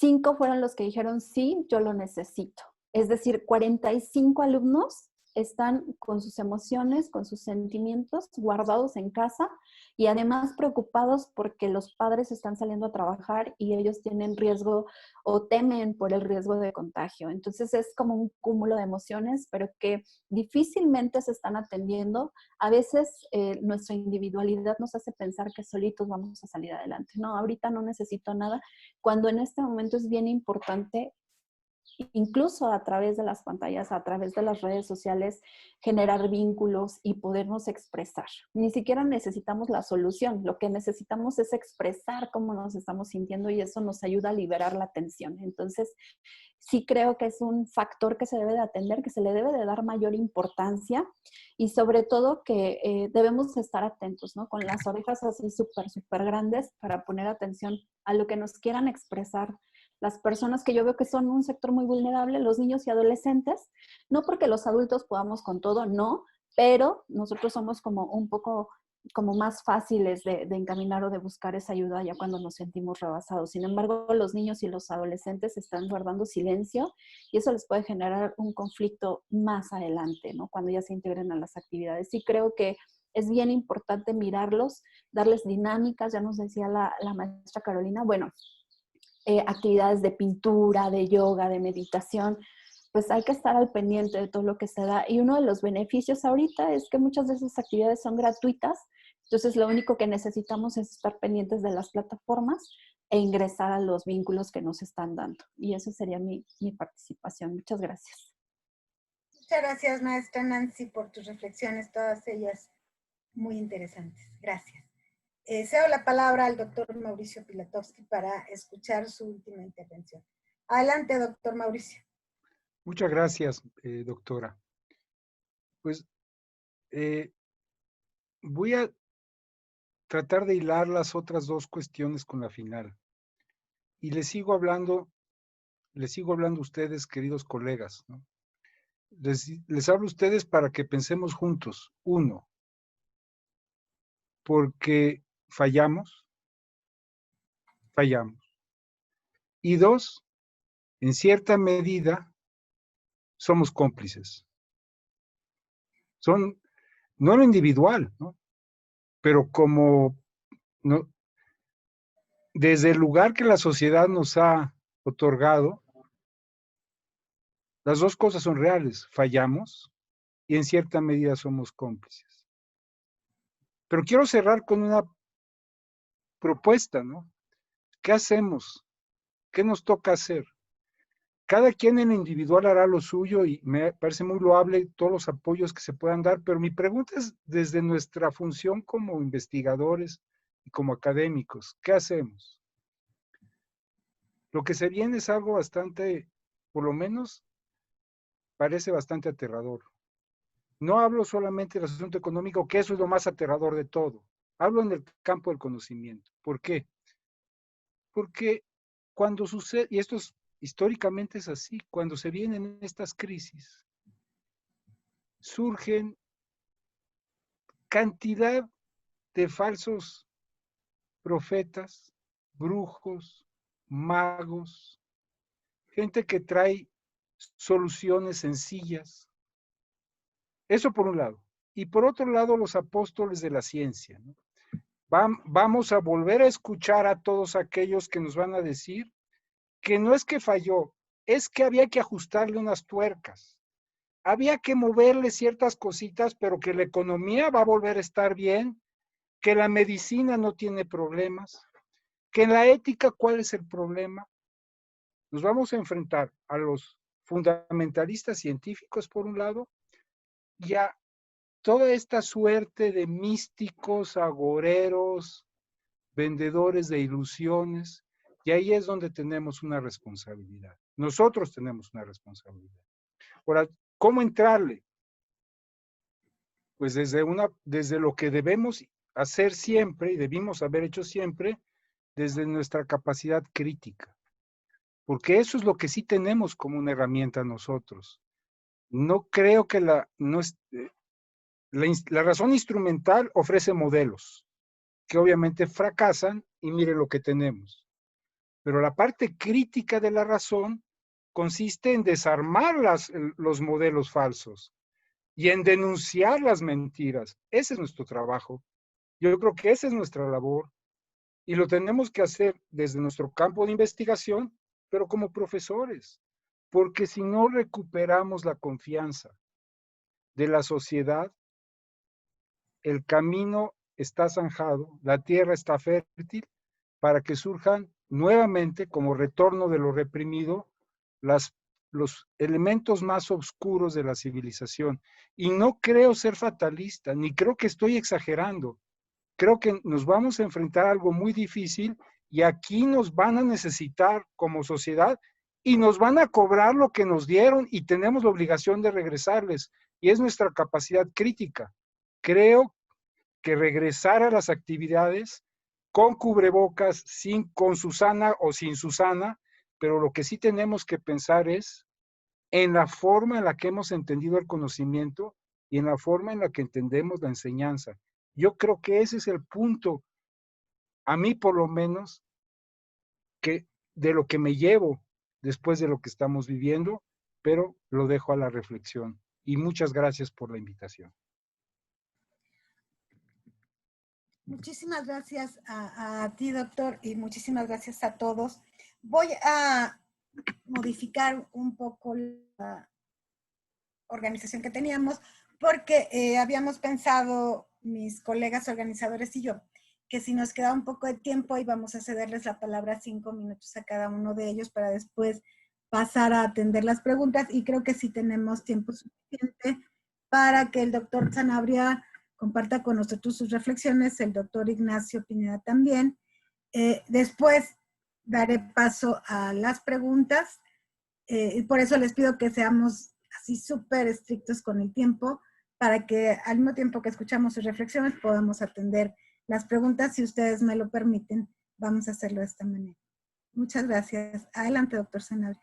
5 fueron los que dijeron, sí, yo lo necesito. Es decir, 45 alumnos están con sus emociones, con sus sentimientos guardados en casa y además preocupados porque los padres están saliendo a trabajar y ellos tienen riesgo o temen por el riesgo de contagio. Entonces es como un cúmulo de emociones, pero que difícilmente se están atendiendo. A veces nuestra individualidad nos hace pensar que solitos vamos a salir adelante. No, ahorita no necesito nada, cuando en este momento es bien importante, incluso a través de las pantallas, a través de las redes sociales, generar vínculos y podernos expresar. Ni siquiera necesitamos la solución, lo que necesitamos es expresar cómo nos estamos sintiendo y eso nos ayuda a liberar la tensión. Entonces, sí creo que es un factor que se debe de atender, que se le debe de dar mayor importancia y sobre todo que debemos estar atentos, ¿no? Con las orejas así súper, súper grandes para poner atención a lo que nos quieran expresar las personas que yo veo que son un sector muy vulnerable, los niños y adolescentes, no porque los adultos podamos con todo, no, pero nosotros somos como un poco como más fáciles de encaminar o de buscar esa ayuda ya cuando nos sentimos rebasados. Sin embargo, los niños y los adolescentes están guardando silencio y eso les puede generar un conflicto más adelante, ¿no? Cuando ya se integren a las actividades. Sí creo que es bien importante mirarlos, darles dinámicas, ya nos decía la maestra Carolina, bueno, actividades de pintura, de yoga, de meditación, pues hay que estar al pendiente de todo lo que se da. Y uno de los beneficios ahorita es que muchas de esas actividades son gratuitas, entonces lo único que necesitamos es estar pendientes de las plataformas e ingresar a los vínculos que nos están dando. Y eso sería mi participación. Muchas gracias. Muchas gracias, maestra Nancy, por tus reflexiones, todas ellas muy interesantes. Gracias. Cedo la palabra al doctor Mauricio Pilatowski para escuchar su última intervención. Adelante, doctor Mauricio. Muchas gracias, doctora. Pues voy a tratar de hilar las otras dos cuestiones con la final. Y les sigo hablando a ustedes, queridos colegas, ¿no? Les hablo a ustedes para que pensemos juntos. Uno, porque fallamos. Y dos, en cierta medida, somos cómplices. No en lo individual, ¿no? Pero no, desde el lugar que la sociedad nos ha otorgado, las dos cosas son reales. Fallamos y en cierta medida somos cómplices. Pero quiero cerrar con una propuesta, ¿no? ¿Qué hacemos? ¿Qué nos toca hacer? Cada quien en lo individual hará lo suyo y me parece muy loable todos los apoyos que se puedan dar, pero mi pregunta es desde nuestra función como investigadores y como académicos, ¿qué hacemos? Lo que se viene es algo bastante, por lo menos, parece bastante aterrador. No hablo solamente del asunto económico, que eso es lo más aterrador de todo. Hablo en el campo del conocimiento. ¿Por qué? Porque cuando sucede, y esto históricamente es así, cuando se vienen estas crisis, surgen cantidad de falsos profetas, brujos, magos, gente que trae soluciones sencillas. Eso por un lado. Y por otro lado, los apóstoles de la ciencia, ¿no? Vamos a volver a escuchar a todos aquellos que nos van a decir que no es que falló, es que había que ajustarle unas tuercas. Había que moverle ciertas cositas, pero que la economía va a volver a estar bien, que la medicina no tiene problemas, que en la ética, ¿cuál es el problema? Nos vamos a enfrentar a los fundamentalistas científicos, por un lado, y a toda esta suerte de místicos, agoreros, vendedores de ilusiones, y ahí es donde tenemos una responsabilidad. Nosotros tenemos una responsabilidad. Ahora, ¿cómo entrarle? Pues desde lo que debemos hacer siempre, y debimos haber hecho siempre, desde nuestra capacidad crítica. Porque eso es lo que sí tenemos como una herramienta nosotros. No creo que la razón instrumental ofrece modelos que obviamente fracasan y mire lo que tenemos. Pero la parte crítica de la razón consiste en desarmar los modelos falsos y en denunciar las mentiras. Ese es nuestro trabajo. Yo creo que esa es nuestra labor y lo tenemos que hacer desde nuestro campo de investigación, pero como profesores, porque si no recuperamos la confianza de la sociedad, el camino está zanjado, la tierra está fértil para que surjan nuevamente, como retorno de lo reprimido, los elementos más oscuros de la civilización. Y no creo ser fatalista, ni creo que estoy exagerando. Creo que nos vamos a enfrentar a algo muy difícil y aquí nos van a necesitar como sociedad y nos van a cobrar lo que nos dieron y tenemos la obligación de regresarles. Y es nuestra capacidad crítica. Creo que regresar a las actividades con cubrebocas, con Susana o sin Susana, pero lo que sí tenemos que pensar es en la forma en la que hemos entendido el conocimiento y en la forma en la que entendemos la enseñanza. Yo creo que ese es el punto, a mí por lo menos, que de lo que me llevo después de lo que estamos viviendo, pero lo dejo a la reflexión. Y muchas gracias por la invitación. Muchísimas gracias a ti, doctor, y muchísimas gracias a todos. Voy a modificar un poco la organización que teníamos, porque habíamos pensado, mis colegas organizadores y yo, que si nos queda un poco de tiempo íbamos a cederles la palabra 5 minutos a cada uno de ellos para después pasar a atender las preguntas, y creo que sí tenemos tiempo suficiente para que el doctor Sanabria comparta con nosotros sus reflexiones, el doctor Ignacio Pineda también. Después daré paso a las preguntas, y por eso les pido que seamos así súper estrictos con el tiempo, para que al mismo tiempo que escuchamos sus reflexiones podamos atender las preguntas. Si ustedes me lo permiten, vamos a hacerlo de esta manera. Muchas gracias. Adelante, doctor Sanabria.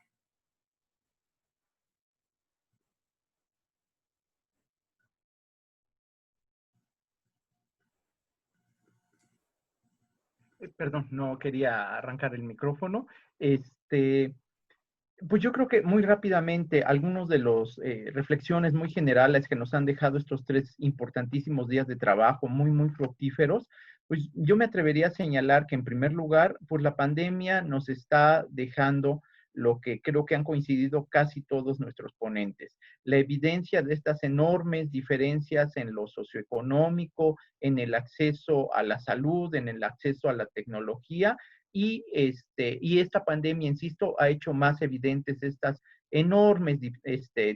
Perdón, no quería arrancar el micrófono. Pues yo creo que muy rápidamente algunos de los reflexiones muy generales que nos han dejado estos 3 importantísimos días de trabajo, muy fructíferos, pues yo me atrevería a señalar que en primer lugar, pues la pandemia nos está dejando lo que creo que han coincidido casi todos nuestros ponentes, la evidencia de estas enormes diferencias en lo socioeconómico, en el acceso a la salud, en el acceso a la tecnología, y esta pandemia, insisto, ha hecho más evidentes estas enormes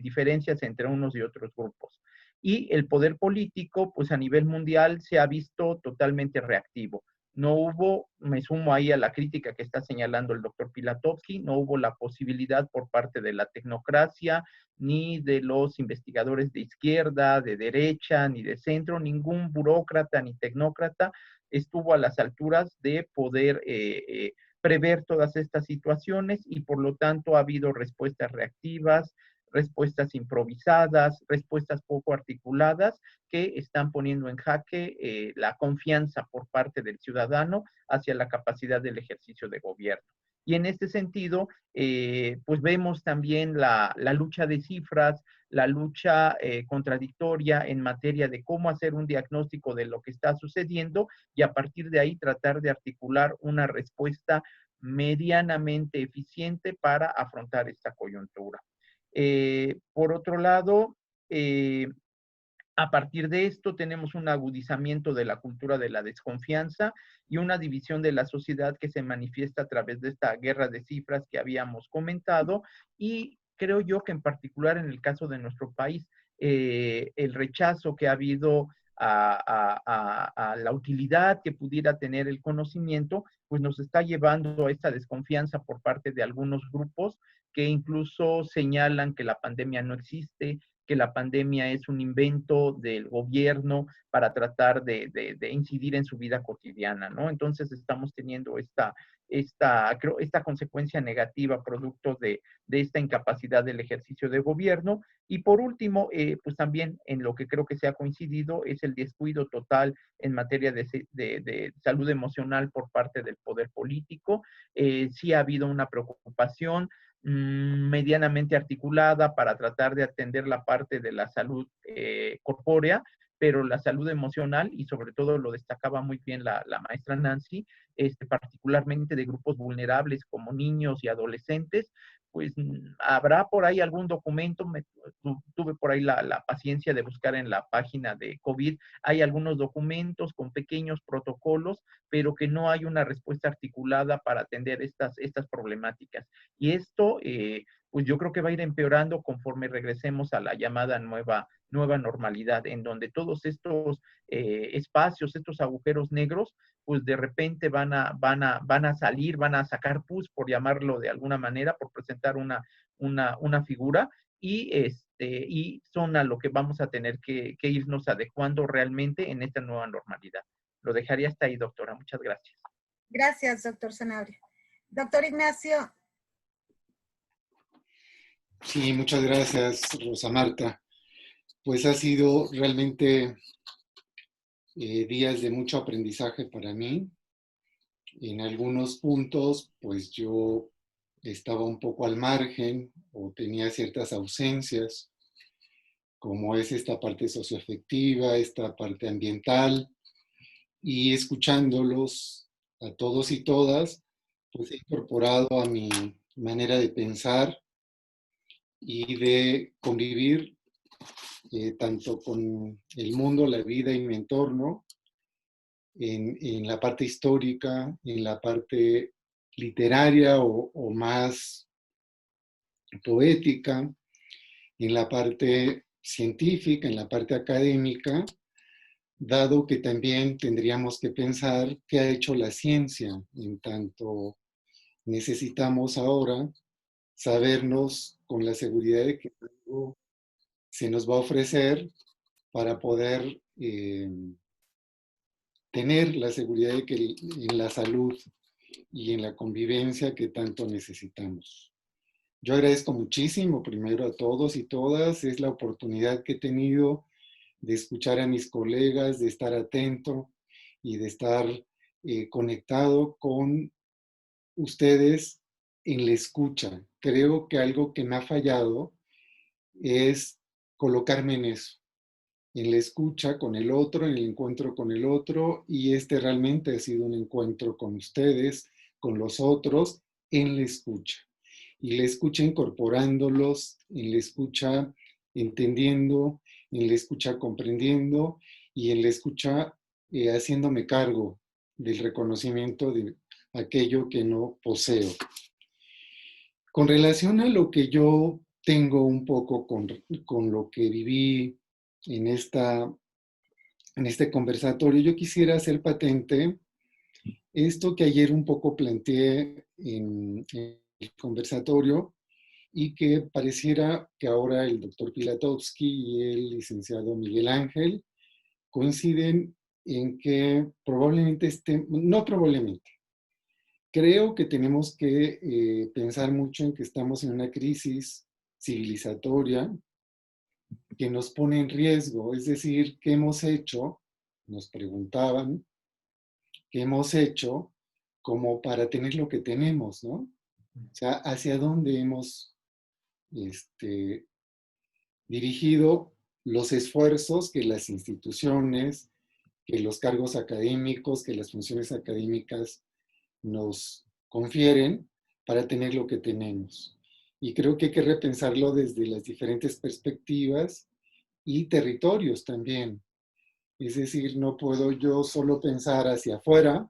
diferencias entre unos y otros grupos. Y el poder político, pues a nivel mundial, se ha visto totalmente reactivo. No hubo, me sumo ahí a la crítica que está señalando el doctor Pilatowski, no hubo la posibilidad por parte de la tecnocracia, ni de los investigadores de izquierda, de derecha, ni de centro, ningún burócrata ni tecnócrata estuvo a las alturas de poder prever todas estas situaciones, y por lo tanto ha habido respuestas reactivas, respuestas improvisadas, respuestas poco articuladas que están poniendo en jaque la confianza por parte del ciudadano hacia la capacidad del ejercicio de gobierno. Y en este sentido, pues vemos también la lucha de cifras, la lucha contradictoria en materia de cómo hacer un diagnóstico de lo que está sucediendo, y a partir de ahí tratar de articular una respuesta medianamente eficiente para afrontar esta coyuntura. Por otro lado, a partir de esto tenemos un agudizamiento de la cultura de la desconfianza y una división de la sociedad que se manifiesta a través de esta guerra de cifras que habíamos comentado, y creo yo que en particular en el caso de nuestro país, el rechazo que ha habido a la utilidad que pudiera tener el conocimiento, pues nos está llevando a esta desconfianza por parte de algunos grupos que incluso señalan que la pandemia no existe, que la pandemia es un invento del gobierno para tratar de incidir en su vida cotidiana, ¿no? Entonces estamos teniendo esta consecuencia negativa producto de esta incapacidad del ejercicio de gobierno. Y por último, pues también en lo que creo que se ha coincidido es el descuido total en materia de salud emocional por parte del poder político. Sí ha habido una preocupación medianamente articulada para tratar de atender la parte de la salud corpórea, pero la salud emocional, y sobre todo lo destacaba muy bien la maestra Nancy, particularmente de grupos vulnerables como niños y adolescentes, pues habrá por ahí algún documento, tuve por ahí la paciencia de buscar en la página de COVID, hay algunos documentos con pequeños protocolos, pero que no hay una respuesta articulada para atender estas problemáticas. Y esto, pues yo creo que va a ir empeorando conforme regresemos a la llamada nueva normalidad, en donde todos estos espacios, estos agujeros negros, pues de repente van a salir, van a sacar pus, por llamarlo de alguna manera, por presentar una figura, y son a lo que vamos a tener que irnos adecuando realmente en esta nueva normalidad. Lo dejaría hasta ahí, doctora. Muchas gracias. Gracias, doctor Sanabria. Doctor Ignacio, Sí, muchas gracias, Rosa Marta. Pues ha sido realmente días de mucho aprendizaje para mí. En algunos puntos, pues yo estaba un poco al margen o tenía ciertas ausencias, como es esta parte socioafectiva, esta parte ambiental, y escuchándolos a todos y todas, pues he incorporado a mi manera de pensar y de convivir tanto con el mundo, la vida y mi entorno, en la parte histórica, en la parte literaria o más poética, en la parte científica, en la parte académica, dado que también tendríamos que pensar qué ha hecho la ciencia, en tanto necesitamos ahora sabernos con la seguridad de que algo se nos va a ofrecer para poder tener la seguridad de que en la salud y en la convivencia que tanto necesitamos. Yo agradezco muchísimo primero a todos y todas, es la oportunidad que he tenido de escuchar a mis colegas, de estar atento y de estar conectado con ustedes en la escucha. Creo que algo que me ha fallado es colocarme en la escucha con el otro, en el encuentro con el otro, y este realmente ha sido un encuentro con ustedes, con los otros, en la escucha. Y la escucha incorporándolos, en la escucha entendiendo, en la escucha comprendiendo y en la escucha haciéndome cargo del reconocimiento de aquello que no poseo. Con relación a lo que yo tengo un poco con lo que viví en, en este conversatorio, yo quisiera hacer patente esto que ayer un poco planteé en el conversatorio y que pareciera que ahora el doctor Pilatowski y el licenciado Miguel Ángel coinciden en que probablemente no probablemente, creo que tenemos que pensar mucho en que estamos en una crisis civilizatoria que nos pone en riesgo, es decir, ¿qué hemos hecho? Nos preguntaban, ¿qué hemos hecho como para tener lo que tenemos, ¿no? O sea, ¿hacia dónde hemos dirigido los esfuerzos que las instituciones, que los cargos académicos, que las funciones académicas nos confieren para tener lo que tenemos? Y creo que hay que repensarlo desde las diferentes perspectivas y territorios también. Es decir, no puedo yo solo pensar hacia afuera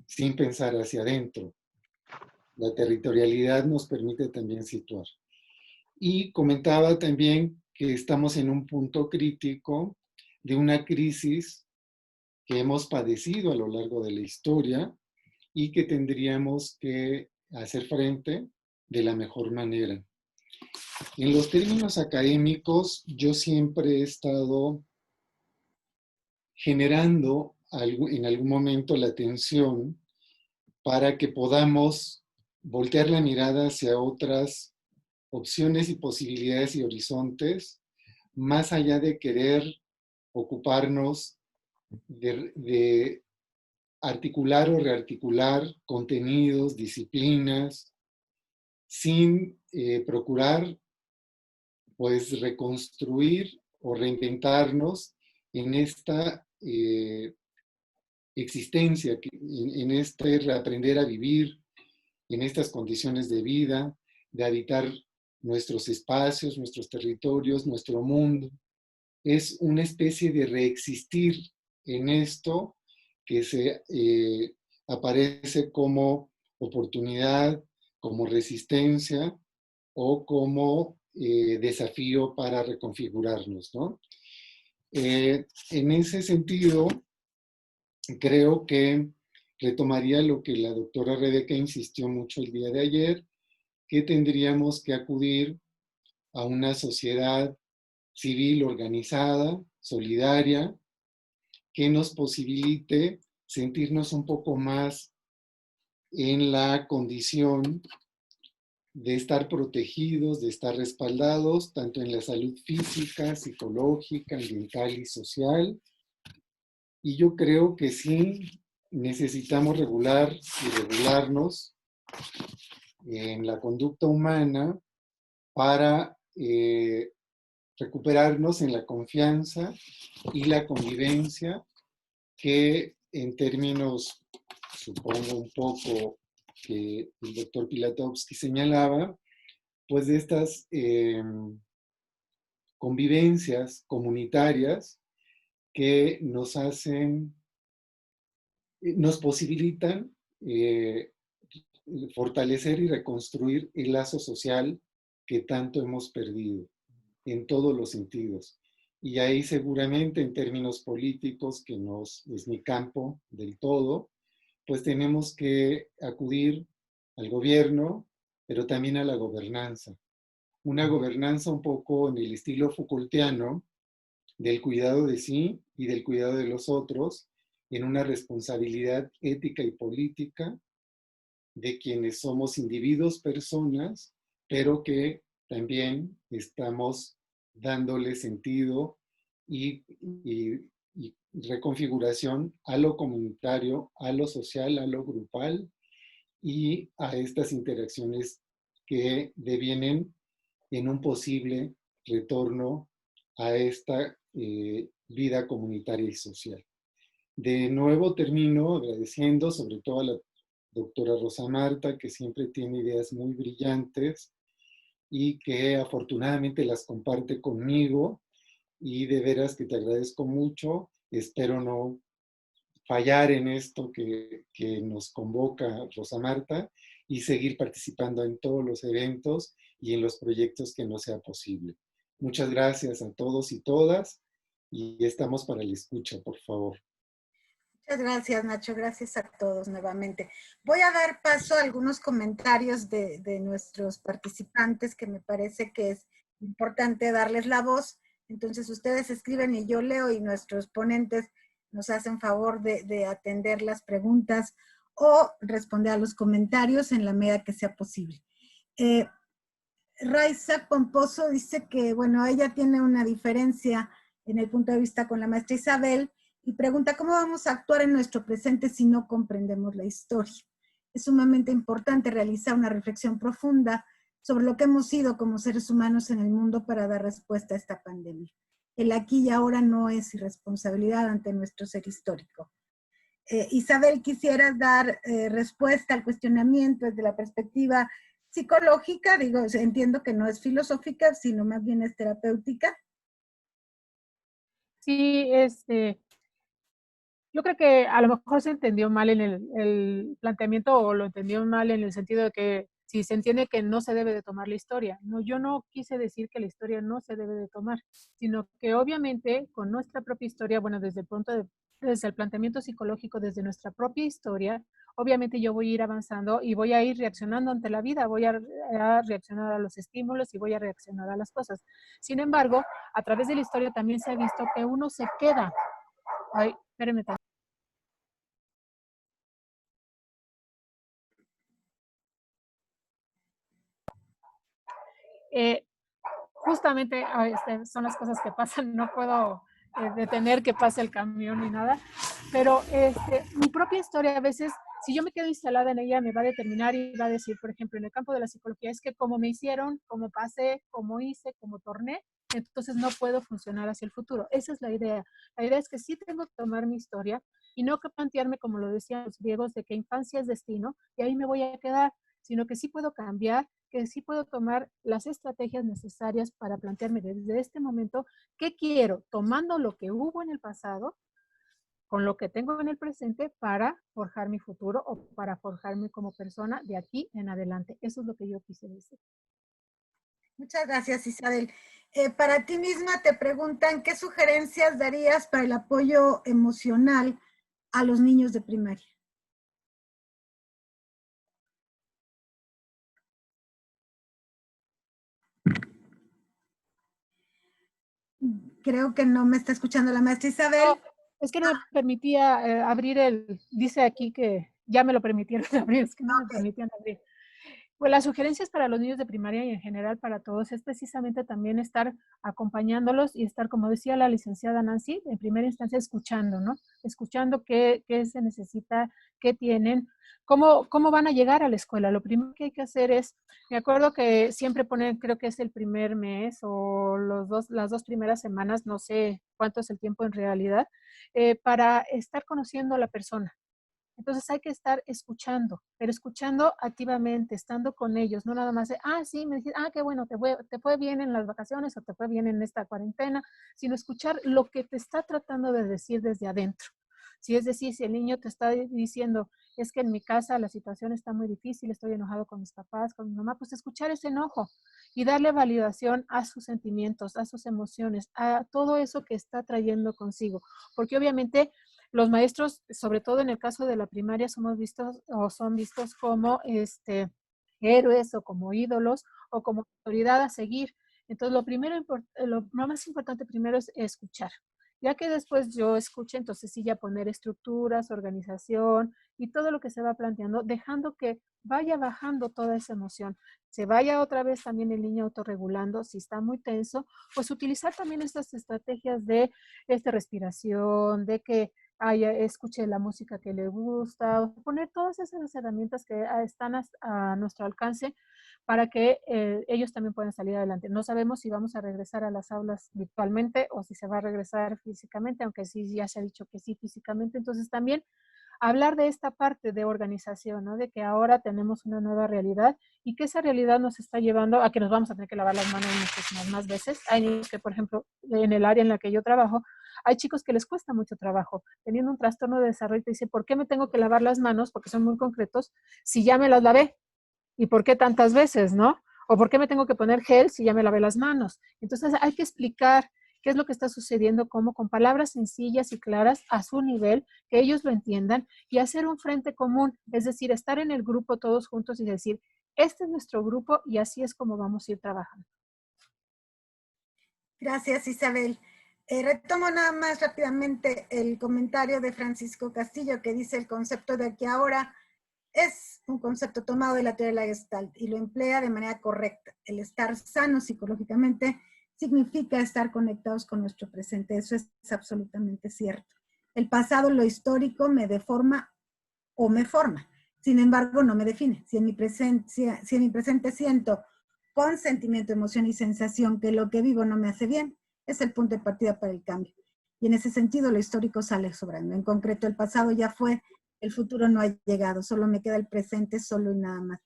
sin pensar hacia adentro. La territorialidad nos permite también situar. Y comentaba también que estamos en un punto crítico de una crisis que hemos padecido a lo largo de la historia y que tendríamos que hacer frente de la mejor manera. En los términos académicos, yo siempre he estado generando en algún momento la atención para que podamos voltear la mirada hacia otras opciones y posibilidades y horizontes, más allá de querer ocuparnos de articular o rearticular contenidos, disciplinas, sin procurar pues reconstruir o reinventarnos en esta existencia, en este reaprender a vivir en estas condiciones de vida, de habitar nuestros espacios, nuestros territorios, nuestro mundo. Es una especie de reexistir en esto que se aparece como oportunidad, como resistencia o como desafío para reconfigurarnos, ¿no? En ese sentido, creo que retomaría lo que la doctora Rebeca insistió mucho el día de ayer, que tendríamos que acudir a una sociedad civil organizada, solidaria, que nos posibilite sentirnos un poco más en la condición de estar protegidos, de estar respaldados, tanto en la salud física, psicológica, ambiental y social. Y yo creo que sí necesitamos regular y regularnos en la conducta humana para recuperarnos en la confianza y la convivencia que en términos, supongo un poco que el doctor Pilatowski señalaba, pues de estas convivencias comunitarias que nos hacen, nos posibilitan fortalecer y reconstruir el lazo social que tanto hemos perdido en todos los sentidos. Y ahí seguramente en términos políticos, que no es mi campo del todo, pues tenemos que acudir al gobierno, pero también a la gobernanza. Una gobernanza un poco en el estilo Foucaultiano, del cuidado de sí y del cuidado de los otros, en una responsabilidad ética y política de quienes somos individuos, personas, pero que también estamos dándole sentido y reconfiguración a lo comunitario, a lo social, a lo grupal y a estas interacciones que devienen en un posible retorno a esta vida comunitaria y social. De nuevo termino agradeciendo sobre todo a la doctora Rosa Marta, que siempre tiene ideas muy brillantes y que afortunadamente las comparte conmigo, y de veras que te agradezco mucho. Espero no fallar en esto que nos convoca Rosa Marta y seguir participando en todos los eventos y en los proyectos que nos sea posible. Muchas gracias a todos y todas y estamos para la escucha, por favor. Muchas gracias, Nacho. Gracias a todos nuevamente. Voy a dar paso a algunos comentarios de nuestros participantes que me parece que es importante darles la voz. Entonces, ustedes escriben y yo leo y nuestros ponentes nos hacen favor de atender las preguntas o responder a los comentarios en la medida que sea posible. Raiza Pomposo dice que, bueno, ella tiene una diferencia en el punto de vista con la maestra Isabel y pregunta cómo vamos a actuar en nuestro presente si no comprendemos la historia. Es sumamente importante realizar una reflexión profunda sobre lo que hemos sido como seres humanos en el mundo para dar respuesta a esta pandemia. El aquí y ahora no es irresponsabilidad ante nuestro ser histórico. Isabel, ¿quisieras dar respuesta al cuestionamiento desde la perspectiva psicológica? Digo, entiendo que no es filosófica, sino más bien es terapéutica. Sí, yo creo que a lo mejor se entendió mal en el planteamiento o lo entendió mal en el sentido de que si se entiende que no se debe de tomar la historia. No, yo no quise decir que la historia no se debe de tomar, sino que obviamente con nuestra propia historia, bueno, desde el planteamiento psicológico, desde nuestra propia historia, obviamente yo voy a ir avanzando y voy a ir reaccionando ante la vida, voy a reaccionar a los estímulos y voy a reaccionar a las cosas. Sin embargo, a través de la historia también se ha visto que uno se queda. Ay, espérenme. Justamente son las cosas que pasan, no puedo detener que pase el camión ni nada, pero mi propia historia a veces, si yo me quedo instalada en ella, me va a determinar y va a decir, por ejemplo, en el campo de la psicología, es que como me hicieron, como pasé, como hice, como torné, entonces no puedo funcionar hacia el futuro. Esa es la idea. La idea es que sí tengo que tomar mi historia y no que plantearme, como lo decían los griegos, de que infancia es destino y ahí me voy a quedar, sino que sí puedo cambiar, que sí puedo tomar las estrategias necesarias para plantearme desde este momento qué quiero, tomando lo que hubo en el pasado, con lo que tengo en el presente para forjar mi futuro o para forjarme como persona de aquí en adelante. Eso es lo que yo quise decir. Muchas gracias, Isabel. Para ti misma te preguntan, ¿qué sugerencias darías para el apoyo emocional a los niños de primaria? Creo que no me está escuchando la maestra Isabel. No, es que no me permitía abrir dice aquí que ya me lo permitieron abrir, es que no me permitían abrir. Pues las sugerencias para los niños de primaria y en general para todos es precisamente también estar acompañándolos y estar, como decía la licenciada Nancy, en primera instancia escuchando, ¿no? Escuchando qué se necesita, qué tienen, cómo van a llegar a la escuela. Lo primero que hay que hacer es, me acuerdo que siempre ponen, creo que es el primer mes o las 2 primeras semanas, no sé cuánto es el tiempo en realidad, para estar conociendo a la persona. Entonces hay que estar escuchando, pero escuchando activamente, estando con ellos, no nada más de, sí, me dijiste, qué bueno, te fue bien en las vacaciones o te fue bien en esta cuarentena, sino escuchar lo que te está tratando de decir desde adentro. Si es decir, si el niño te está diciendo, es que en mi casa la situación está muy difícil, estoy enojado con mis papás, con mi mamá, pues escuchar ese enojo y darle validación a sus sentimientos, a sus emociones, a todo eso que está trayendo consigo. Porque obviamente los maestros, sobre todo en el caso de la primaria, son vistos como héroes o como ídolos o como autoridad a seguir. Entonces, lo más importante primero es escuchar. Ya que después yo escuche, entonces sí ya poner estructuras, organización y todo lo que se va planteando, dejando que vaya bajando toda esa emoción. Se vaya otra vez también el niño autorregulando, si está muy tenso, pues utilizar también estas estrategias de respiración, de que escuche la música que le gusta, poner todas esas herramientas que están a nuestro alcance para que ellos también puedan salir adelante. No sabemos si vamos a regresar a las aulas virtualmente o si se va a regresar físicamente, aunque sí ya se ha dicho que sí físicamente. Entonces también hablar de esta parte de organización, ¿no? De que ahora tenemos una nueva realidad y que esa realidad nos está llevando a que nos vamos a tener que lavar las manos muchísimas más veces. Hay niños que, por ejemplo, en el área en la que yo trabajo, hay chicos que les cuesta mucho trabajo, teniendo un trastorno de desarrollo, te dice, ¿por qué me tengo que lavar las manos? Porque son muy concretos, si ya me las lavé. ¿Y por qué tantas veces, no? ¿O por qué me tengo que poner gel si ya me lavé las manos? Entonces hay que explicar qué es lo que está sucediendo, cómo con palabras sencillas y claras a su nivel, que ellos lo entiendan y hacer un frente común, es decir, estar en el grupo todos juntos y decir, este es nuestro grupo y así es como vamos a ir trabajando. Gracias, Isabel. Retomo nada más rápidamente el comentario de Francisco Castillo que dice el concepto de aquí ahora es un concepto tomado de la teoría de la Gestalt y lo emplea de manera correcta. El estar sano psicológicamente significa estar conectados con nuestro presente. Eso es absolutamente cierto. El pasado, lo histórico, me deforma o me forma. Sin embargo, no me define. Si en mi presente siento con sentimiento, emoción y sensación que lo que vivo no me hace bien, es el punto de partida para el cambio. Y en ese sentido, lo histórico sale sobrando. En concreto, el pasado ya fue, el futuro no ha llegado, solo me queda el presente, solo y nada más.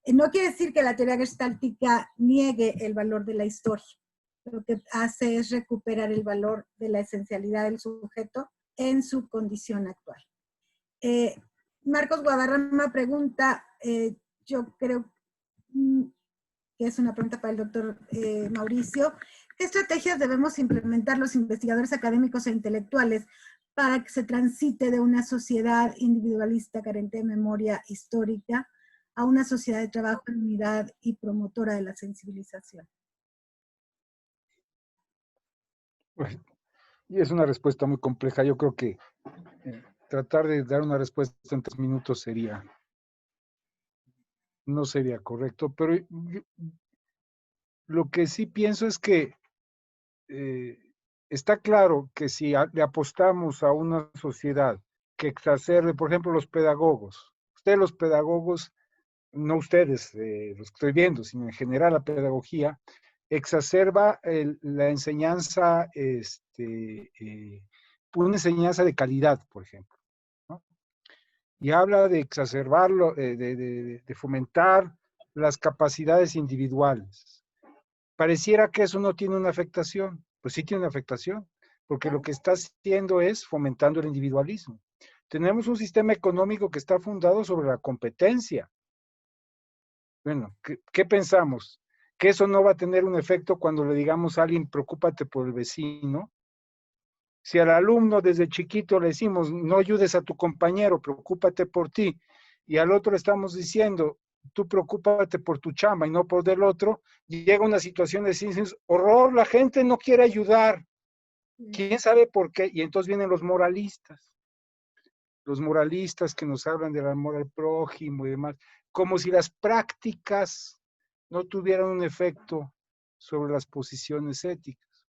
No quiere decir que la teoría gestáltica niegue el valor de la historia. Lo que hace es recuperar el valor de la esencialidad del sujeto en su condición actual. Marcos Guadarrama pregunta, yo creo que es una pregunta para el doctor Mauricio, ¿qué estrategias debemos implementar los investigadores académicos e intelectuales para que se transite de una sociedad individualista carente de memoria histórica a una sociedad de trabajo en unidad y promotora de la sensibilización? Pues, y es una respuesta muy compleja. Yo creo que tratar de dar una respuesta en 3 minutos no sería correcto, pero lo que sí pienso es que está claro que si le apostamos a una sociedad que exacerbe, por ejemplo, los pedagogos, los pedagogos, no ustedes, los que estoy viendo, sino en general la pedagogía, exacerba la enseñanza, una enseñanza de calidad, por ejemplo, ¿no? Y habla de exacerbarlo, de fomentar las capacidades individuales. Pareciera que eso no tiene una afectación. Pues sí tiene una afectación, porque lo que está haciendo es fomentando el individualismo. Tenemos un sistema económico que está fundado sobre la competencia. Bueno, ¿qué pensamos? ¿Que eso no va a tener un efecto cuando le digamos a alguien, preocúpate por el vecino? Si al alumno desde chiquito le decimos, no ayudes a tu compañero, preocúpate por ti, y al otro le estamos diciendo, tú preocúpate por tu chamba y no por del otro, llega una situación de dices, horror, la gente no quiere ayudar. ¿Quién sabe por qué? Y entonces vienen los moralistas que nos hablan del amor al prójimo y demás. como si las prácticas no tuvieran un efecto sobre las posiciones éticas.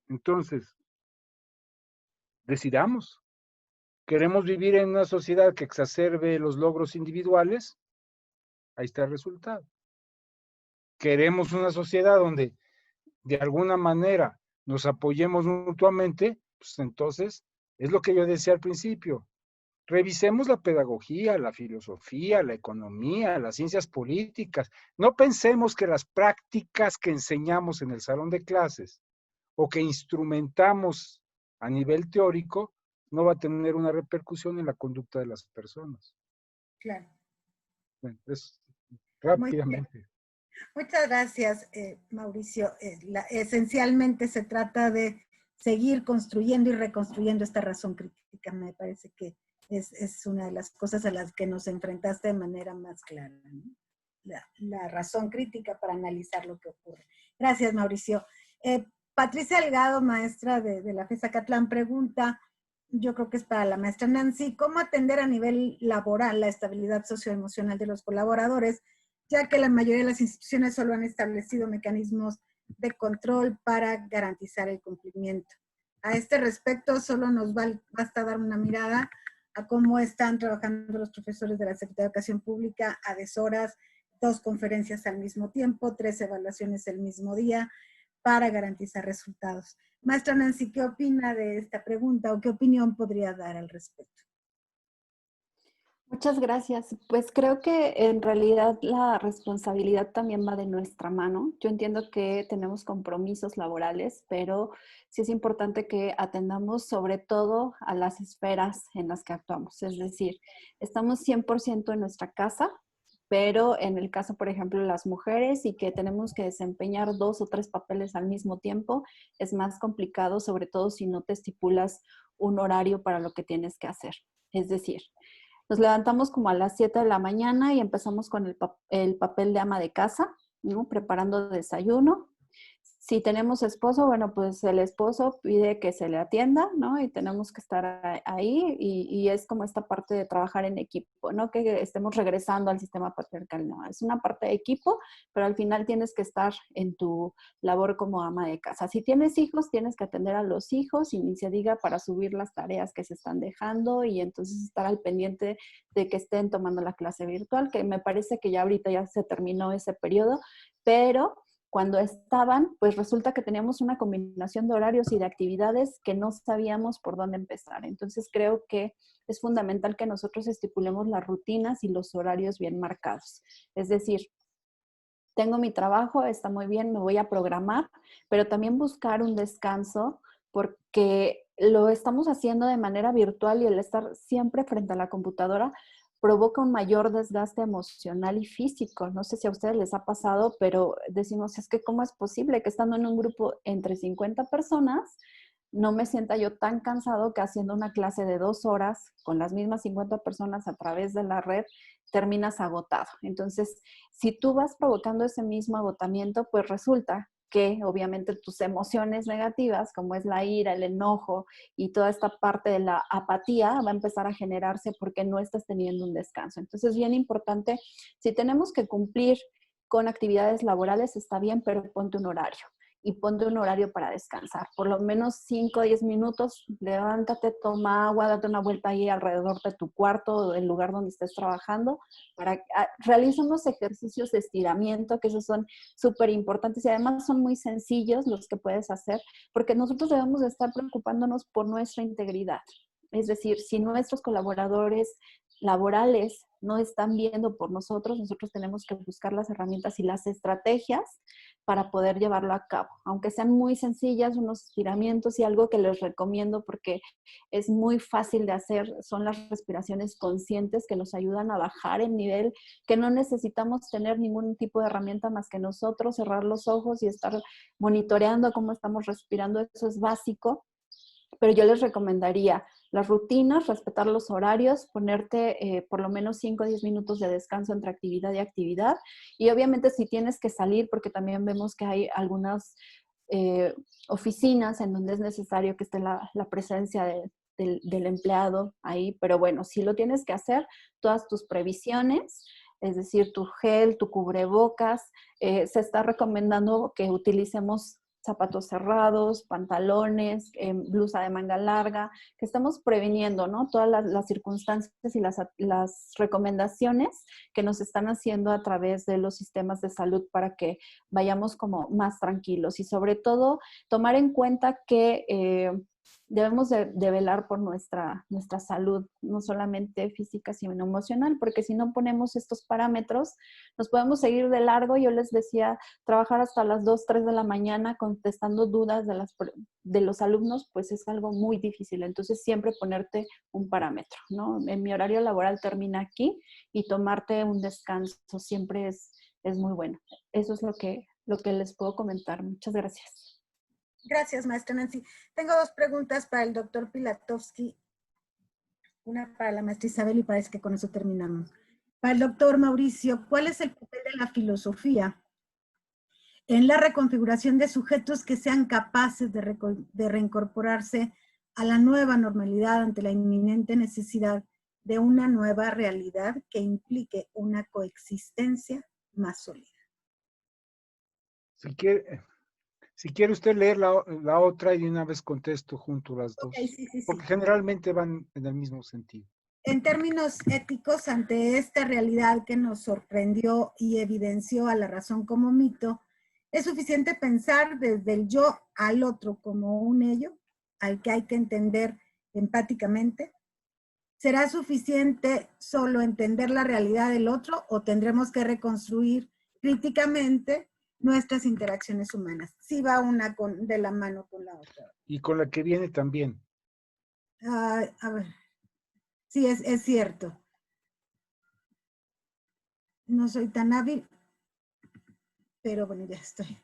Entonces, decidamos. ¿Queremos vivir en una sociedad que exacerbe los logros individuales? Ahí está el resultado. ¿Queremos una sociedad donde de alguna manera nos apoyemos mutuamente? Pues entonces, es lo que yo decía al principio. Revisemos la pedagogía, la filosofía, la economía, las ciencias políticas. No pensemos que las prácticas que enseñamos en el salón de clases o que instrumentamos a nivel teórico no va a tener una repercusión en la conducta de las personas. Claro. Bueno, es Muy bien. rápidamente. Muchas gracias, Mauricio. Esencialmente se trata de seguir construyendo y reconstruyendo esta razón crítica. Me parece que es una de las cosas a las que nos enfrentaste de manera más clara, ¿no? La razón crítica para analizar lo que ocurre. Gracias, Mauricio. Patricia Delgado, maestra de la FES Acatlán, pregunta, yo creo que es para la maestra Nancy, ¿cómo atender a nivel laboral la estabilidad socioemocional de los colaboradores, ya que la mayoría de las instituciones solo han establecido mecanismos de control para garantizar el cumplimiento? A este respecto, solo nos basta dar una mirada a cómo están trabajando los profesores de la Secretaría de Educación Pública a deshoras, 2 conferencias al mismo tiempo, 3 evaluaciones el mismo día, para garantizar resultados. Maestra Nancy, ¿qué opina de esta pregunta o qué opinión podría dar al respecto? Muchas gracias. Pues creo que en realidad la responsabilidad también va de nuestra mano. Yo entiendo que tenemos compromisos laborales, pero sí es importante que atendamos sobre todo a las esferas en las que actuamos. Es decir, estamos 100% en nuestra casa, pero en el caso, por ejemplo, de las mujeres y que tenemos que desempeñar 2 o 3 papeles al mismo tiempo, es más complicado, sobre todo si no te estipulas un horario para lo que tienes que hacer. Es decir, nos levantamos como a las 7 de la mañana y empezamos con el papel de ama de casa, ¿no? Preparando desayuno. Si tenemos esposo, bueno, pues el esposo pide que se le atienda, ¿no? Y tenemos que estar ahí y es como esta parte de trabajar en equipo, ¿no? Que estemos regresando al sistema patriarcal, no. Es una parte de equipo, pero al final tienes que estar en tu labor como ama de casa. Si tienes hijos, tienes que atender a los hijos y ni se diga para subir las tareas que se están dejando y entonces estar al pendiente de que estén tomando la clase virtual, que me parece que ya ahorita ya se terminó ese periodo, pero cuando estaban, pues resulta que teníamos una combinación de horarios y de actividades que no sabíamos por dónde empezar. Entonces creo que es fundamental que nosotros estipulemos las rutinas y los horarios bien marcados. Es decir, tengo mi trabajo, está muy bien, me voy a programar, pero también buscar un descanso porque lo estamos haciendo de manera virtual y el estar siempre frente a la computadora provoca un mayor desgaste emocional y físico. No sé si a ustedes les ha pasado, pero decimos, es que ¿cómo es posible que estando en un grupo entre 50 personas no me sienta yo tan cansado que haciendo una clase de 2 horas con las mismas 50 personas a través de la red terminas agotado? Entonces, si tú vas provocando ese mismo agotamiento, pues resulta que obviamente tus emociones negativas, como es la ira, el enojo y toda esta parte de la apatía, va a empezar a generarse porque no estás teniendo un descanso. Entonces, bien importante, si tenemos que cumplir con actividades laborales, está bien, pero ponte un horario. Y ponte un horario para descansar. Por lo menos 5 o 10 minutos, levántate, toma agua, date una vuelta ahí alrededor de tu cuarto o del lugar donde estés trabajando, realiza unos ejercicios de estiramiento, que esos son súper importantes y además son muy sencillos los que puedes hacer, porque nosotros debemos de estar preocupándonos por nuestra integridad. Es decir, si nuestros colaboradores laborales no están viendo por nosotros, nosotros tenemos que buscar las herramientas y las estrategias para poder llevarlo a cabo. Aunque sean muy sencillas, unos estiramientos y algo que les recomiendo porque es muy fácil de hacer, son las respiraciones conscientes que nos ayudan a bajar el nivel, que no necesitamos tener ningún tipo de herramienta más que nosotros, cerrar los ojos y estar monitoreando cómo estamos respirando. Eso es básico. Pero yo les recomendaría las rutinas, respetar los horarios, ponerte por lo menos 5 o 10 minutos de descanso entre actividad y actividad. Y obviamente si tienes que salir, porque también vemos que hay algunas oficinas en donde es necesario que esté la presencia del empleado ahí. Pero bueno, si lo tienes que hacer, todas tus previsiones, es decir, tu gel, tu cubrebocas. Se está recomendando que utilicemos zapatos cerrados, pantalones, blusa de manga larga, que estamos previniendo, ¿no? Todas las circunstancias y las recomendaciones que nos están haciendo a través de los sistemas de salud para que vayamos como más tranquilos y sobre todo tomar en cuenta que debemos de velar por nuestra salud, no solamente física, sino emocional, porque si no ponemos estos parámetros, nos podemos seguir de largo. Yo les decía, trabajar hasta las 2, 3 de la mañana contestando dudas de los alumnos, pues es algo muy difícil. Entonces, siempre ponerte un parámetro, ¿no? En mi horario laboral termina aquí y tomarte un descanso siempre es muy bueno. Eso es lo que les puedo comentar. Muchas gracias. Gracias, maestra Nancy. Tengo 2 preguntas para el doctor Pilatowski. Una para la maestra Isabel y parece que con eso terminamos. Para el doctor Mauricio, ¿cuál es el papel de la filosofía en la reconfiguración de sujetos que sean capaces de reincorporarse a la nueva normalidad ante la inminente necesidad de una nueva realidad que implique una coexistencia más sólida? Si quiere usted leer la otra y de una vez contesto junto las dos. Okay, sí. Porque generalmente van en el mismo sentido. En términos éticos, ante esta realidad que nos sorprendió y evidenció a la razón como mito, ¿es suficiente pensar desde el yo al otro como un ello, al que hay que entender empáticamente? ¿Será suficiente solo entender la realidad del otro o tendremos que reconstruir críticamente nuestras interacciones humanas? Sí va una de la mano con la otra. Y con la que viene también. A ver. Sí, es cierto. No soy tan hábil, pero bueno, ya estoy.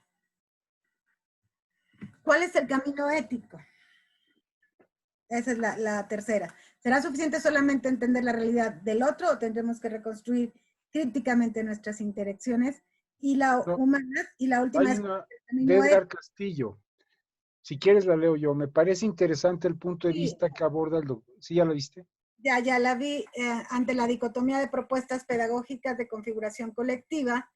¿Cuál es el camino ético? Esa es la tercera. ¿Será suficiente solamente entender la realidad del otro o tendremos que reconstruir críticamente nuestras interacciones humanas? Y la última Hay una de Edgar Castillo. Si quieres la leo yo. Me parece interesante el punto de vista que aborda el doctor. ¿Sí ya la viste? Ya la vi ante la dicotomía de propuestas pedagógicas de configuración colectiva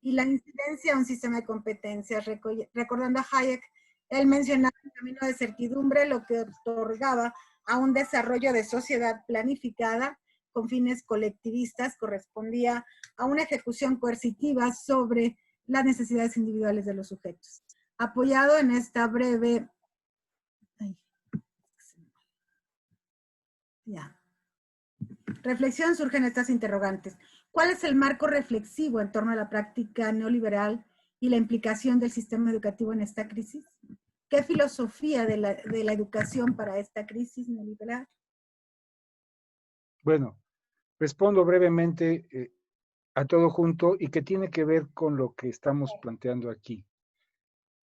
y la incidencia a un sistema de competencias. Recordando a Hayek, él mencionaba el camino de certidumbre, lo que otorgaba a un desarrollo de sociedad planificada con fines colectivistas, correspondía a una ejecución coercitiva sobre las necesidades individuales de los sujetos. Apoyado en esta breve... reflexión surgen estas interrogantes. ¿Cuál es el marco reflexivo en torno a la práctica neoliberal y la implicación del sistema educativo en esta crisis? ¿Qué filosofía de la educación para esta crisis neoliberal? Bueno, respondo brevemente a todo junto y que tiene que ver con lo que estamos planteando aquí.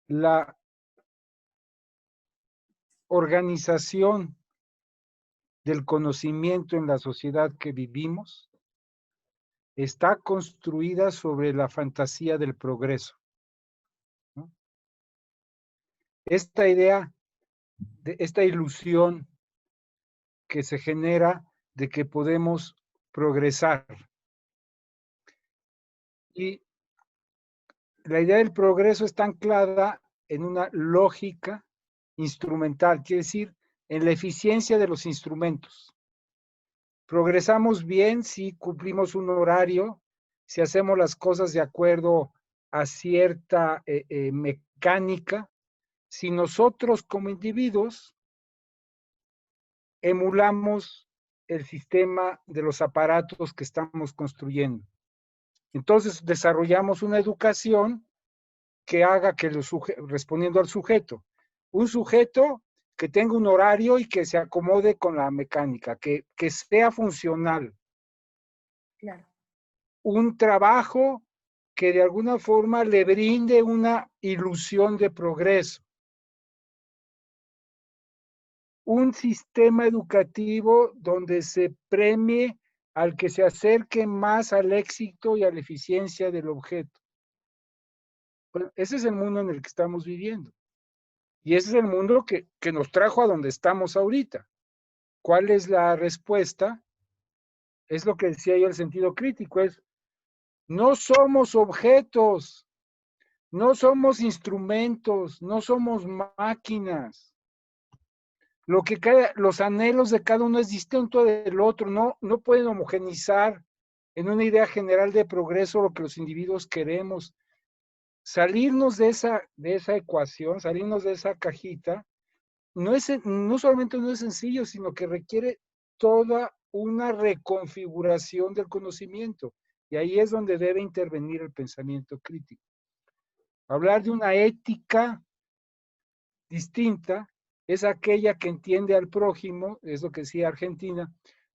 La organización del conocimiento en la sociedad que vivimos está construida sobre la fantasía del progreso, ¿no? Esta idea, esta ilusión que se genera de que podemos progresar. Y la idea del progreso está anclada en una lógica instrumental, quiere decir, en la eficiencia de los instrumentos. Progresamos bien si cumplimos un horario, si hacemos las cosas de acuerdo a cierta mecánica, si nosotros como individuos emulamos el sistema de los aparatos que estamos construyendo. Entonces desarrollamos una educación que haga que respondiendo al sujeto, un sujeto que tenga un horario y que se acomode con la mecánica, que sea funcional. Claro. Un trabajo que de alguna forma le brinde una ilusión de progreso. Un sistema educativo donde se premie al que se acerque más al éxito y a la eficiencia del objeto. Bueno, ese es el mundo en el que estamos viviendo. Y ese es el mundo que nos trajo a donde estamos ahorita. ¿Cuál es la respuesta? Es lo que decía yo, el sentido crítico, es No somos objetos, no somos instrumentos, no somos máquinas. Los anhelos de cada uno es distinto del otro, no pueden homogenizar en una idea general de progreso lo que los individuos queremos. Salirnos de esa ecuación, salirnos de esa cajita, no solamente no es sencillo, sino que requiere toda una reconfiguración del conocimiento. Y ahí es donde debe intervenir el pensamiento crítico. Hablar de una ética distinta es aquella que entiende al prójimo, es lo que decía Argentina,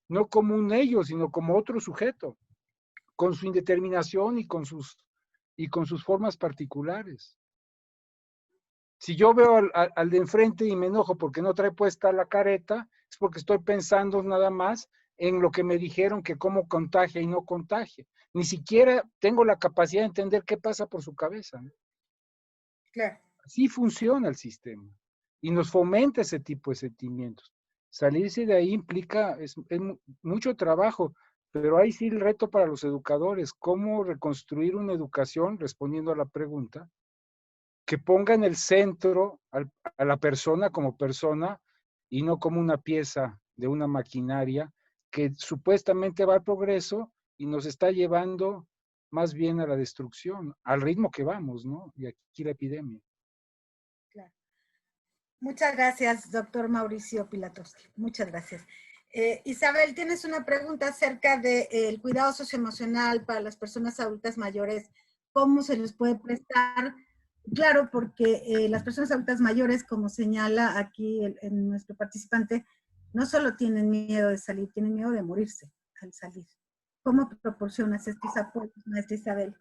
no como un ello, sino como otro sujeto, con su indeterminación y con sus formas particulares. Si yo veo al de enfrente y me enojo porque no trae puesta la careta, es porque estoy pensando nada más en lo que me dijeron que cómo contagia y no contagia. Ni siquiera tengo la capacidad de entender qué pasa por su cabeza, ¿no? Claro. Así funciona el sistema y nos fomenta ese tipo de sentimientos. Salirse de ahí implica es mucho trabajo, pero ahí sí el reto para los educadores, cómo reconstruir una educación, respondiendo a la pregunta, que ponga en el centro a la persona como persona y no como una pieza de una maquinaria que supuestamente va al progreso y nos está llevando más bien a la destrucción, al ritmo que vamos, ¿no? Y aquí la epidemia. Claro. Muchas gracias, doctor Mauricio Pilatowski. Muchas gracias. Isabel, tienes una pregunta acerca del cuidado socioemocional para las personas adultas mayores. ¿Cómo se les puede prestar? Claro, porque las personas adultas mayores, como señala aquí nuestro participante, no solo tienen miedo de salir, tienen miedo de morirse al salir. ¿Cómo proporcionas estos apoyos, maestra Isabel?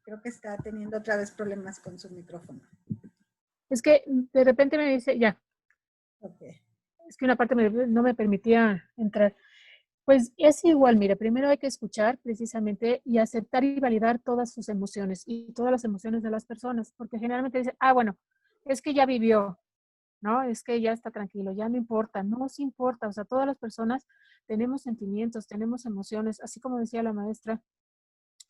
Creo que está teniendo otra vez problemas con su micrófono. Es que de repente me dice, ya. Okay. Es que una parte no me permitía entrar. Pues es igual, mire, primero hay que escuchar precisamente y aceptar y validar todas sus emociones y todas las emociones de las personas, porque generalmente dicen, bueno, es que ya vivió, ¿no? Es que ya está tranquilo, ya no importa, no nos importa, o sea, todas las personas tenemos sentimientos, tenemos emociones, así como decía la maestra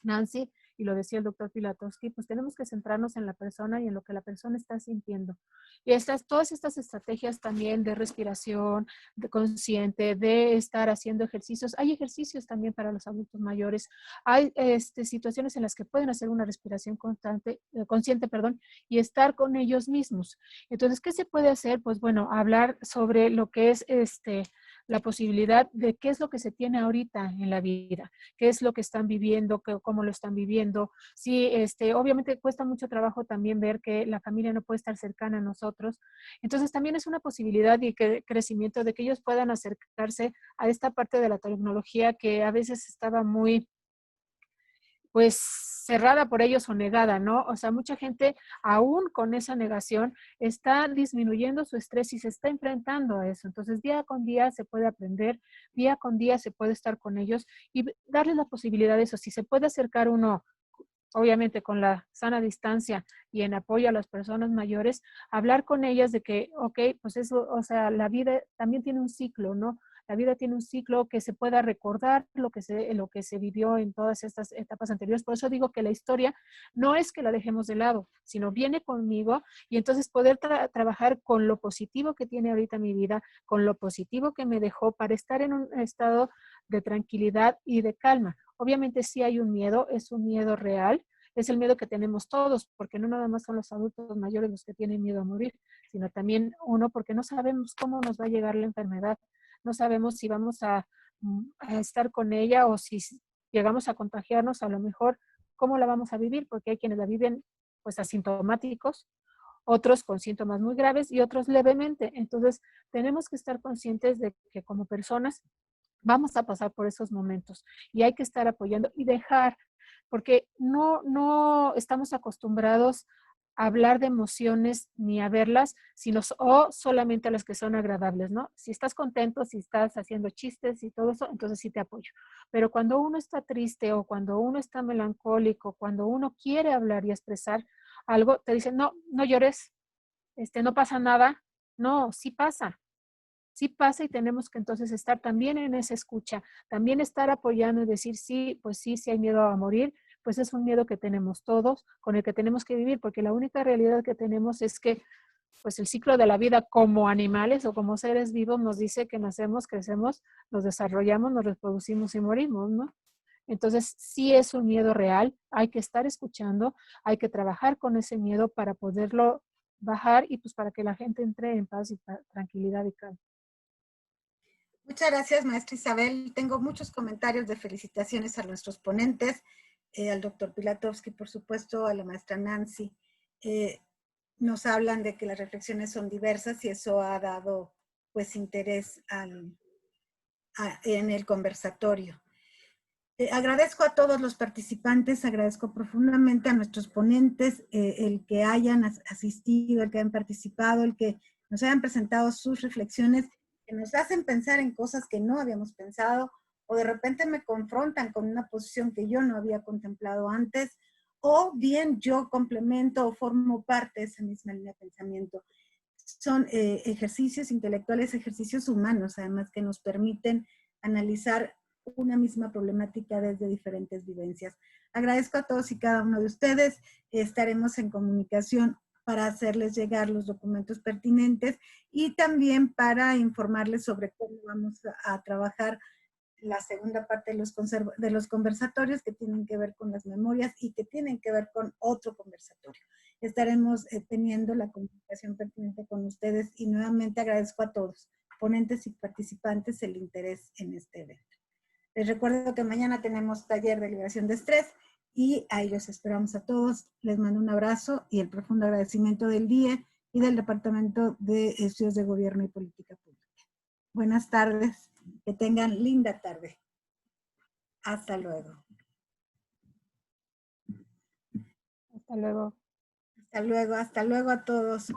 Nancy, y lo decía el doctor Pilatowski, pues tenemos que centrarnos en la persona y en lo que la persona está sintiendo. Y todas estas estrategias también de respiración, de consciente, de estar haciendo ejercicios. Hay ejercicios también para los adultos mayores. Hay situaciones en las que pueden hacer una respiración consciente, y estar con ellos mismos. Entonces, ¿qué se puede hacer? Pues bueno, hablar sobre lo que es la posibilidad de qué es lo que se tiene ahorita en la vida, qué es lo que están viviendo, cómo lo están viviendo. Sí, obviamente cuesta mucho trabajo también ver que la familia no puede estar cercana a nosotros. Entonces también es una posibilidad y crecimiento de que ellos puedan acercarse a esta parte de la tecnología que a veces estaba muy, pues, cerrada por ellos o negada, ¿no? O sea, mucha gente, aún con esa negación, está disminuyendo su estrés y se está enfrentando a eso. Entonces, día con día se puede aprender, día con día se puede estar con ellos y darles la posibilidad de eso. Si se puede acercar uno, obviamente con la sana distancia y en apoyo a las personas mayores, hablar con ellas de que, ok, pues eso, o sea, la vida también tiene un ciclo, ¿no? La vida tiene un ciclo que se pueda recordar lo que se vivió en todas estas etapas anteriores. Por eso digo que la historia no es que la dejemos de lado, sino viene conmigo y entonces poder trabajar con lo positivo que tiene ahorita mi vida, con lo positivo que me dejó para estar en un estado de tranquilidad y de calma. Obviamente sí hay un miedo, es un miedo real, es el miedo que tenemos todos, porque no nada más son los adultos mayores los que tienen miedo a morir, sino también uno porque no sabemos cómo nos va a llegar la enfermedad, no sabemos si vamos a estar con ella o si llegamos a contagiarnos, a lo mejor cómo la vamos a vivir, porque hay quienes la viven pues asintomáticos, otros con síntomas muy graves y otros levemente. Entonces tenemos que estar conscientes de que como personas vamos a pasar por esos momentos y hay que estar apoyando y dejar, porque no estamos acostumbrados a hablar de emociones ni a verlas, sino o solamente a las que son agradables, ¿no? Si estás contento, si estás haciendo chistes y todo eso, entonces sí te apoyo. Pero cuando uno está triste o cuando uno está melancólico, cuando uno quiere hablar y expresar algo, te dicen, no llores, no pasa nada. No, sí pasa. sí pasa y tenemos que entonces estar también en esa escucha, también estar apoyando y decir, sí, pues sí hay miedo a morir, pues es un miedo que tenemos todos, con el que tenemos que vivir, porque la única realidad que tenemos es que pues el ciclo de la vida como animales o como seres vivos nos dice que nacemos, crecemos, nos desarrollamos, nos reproducimos y morimos, ¿no? Entonces, sí es un miedo real, hay que estar escuchando, hay que trabajar con ese miedo para poderlo bajar y pues para que la gente entre en paz y tranquilidad y calma. Muchas gracias, maestra Isabel. Tengo muchos comentarios de felicitaciones a nuestros ponentes, al doctor Pilatowski, por supuesto, a la maestra Nancy. Nos hablan de que las reflexiones son diversas y eso ha dado pues interés en el conversatorio. Agradezco a todos los participantes, agradezco profundamente a nuestros ponentes, el que hayan asistido, el que hayan participado, el que nos hayan presentado sus reflexiones, que nos hacen pensar en cosas que no habíamos pensado, o de repente me confrontan con una posición que yo no había contemplado antes, o bien yo complemento o formo parte de esa misma línea de pensamiento. Son ejercicios intelectuales, ejercicios humanos, además, que nos permiten analizar una misma problemática desde diferentes vivencias. Agradezco a todos y cada uno de ustedes. Estaremos en comunicación para hacerles llegar los documentos pertinentes y también para informarles sobre cómo vamos a trabajar la segunda parte de los conversatorios que tienen que ver con las memorias y que tienen que ver con otro conversatorio. Estaremos teniendo la comunicación pertinente con ustedes y nuevamente agradezco a todos, ponentes y participantes, el interés en este evento. Les recuerdo que mañana tenemos taller de liberación de estrés y ahí los esperamos a todos. Les mando un abrazo y el profundo agradecimiento del DIE y del Departamento de Estudios de Gobierno y Política Pública. Buenas tardes, que tengan linda tarde. Hasta luego. Hasta luego. Hasta luego a todos.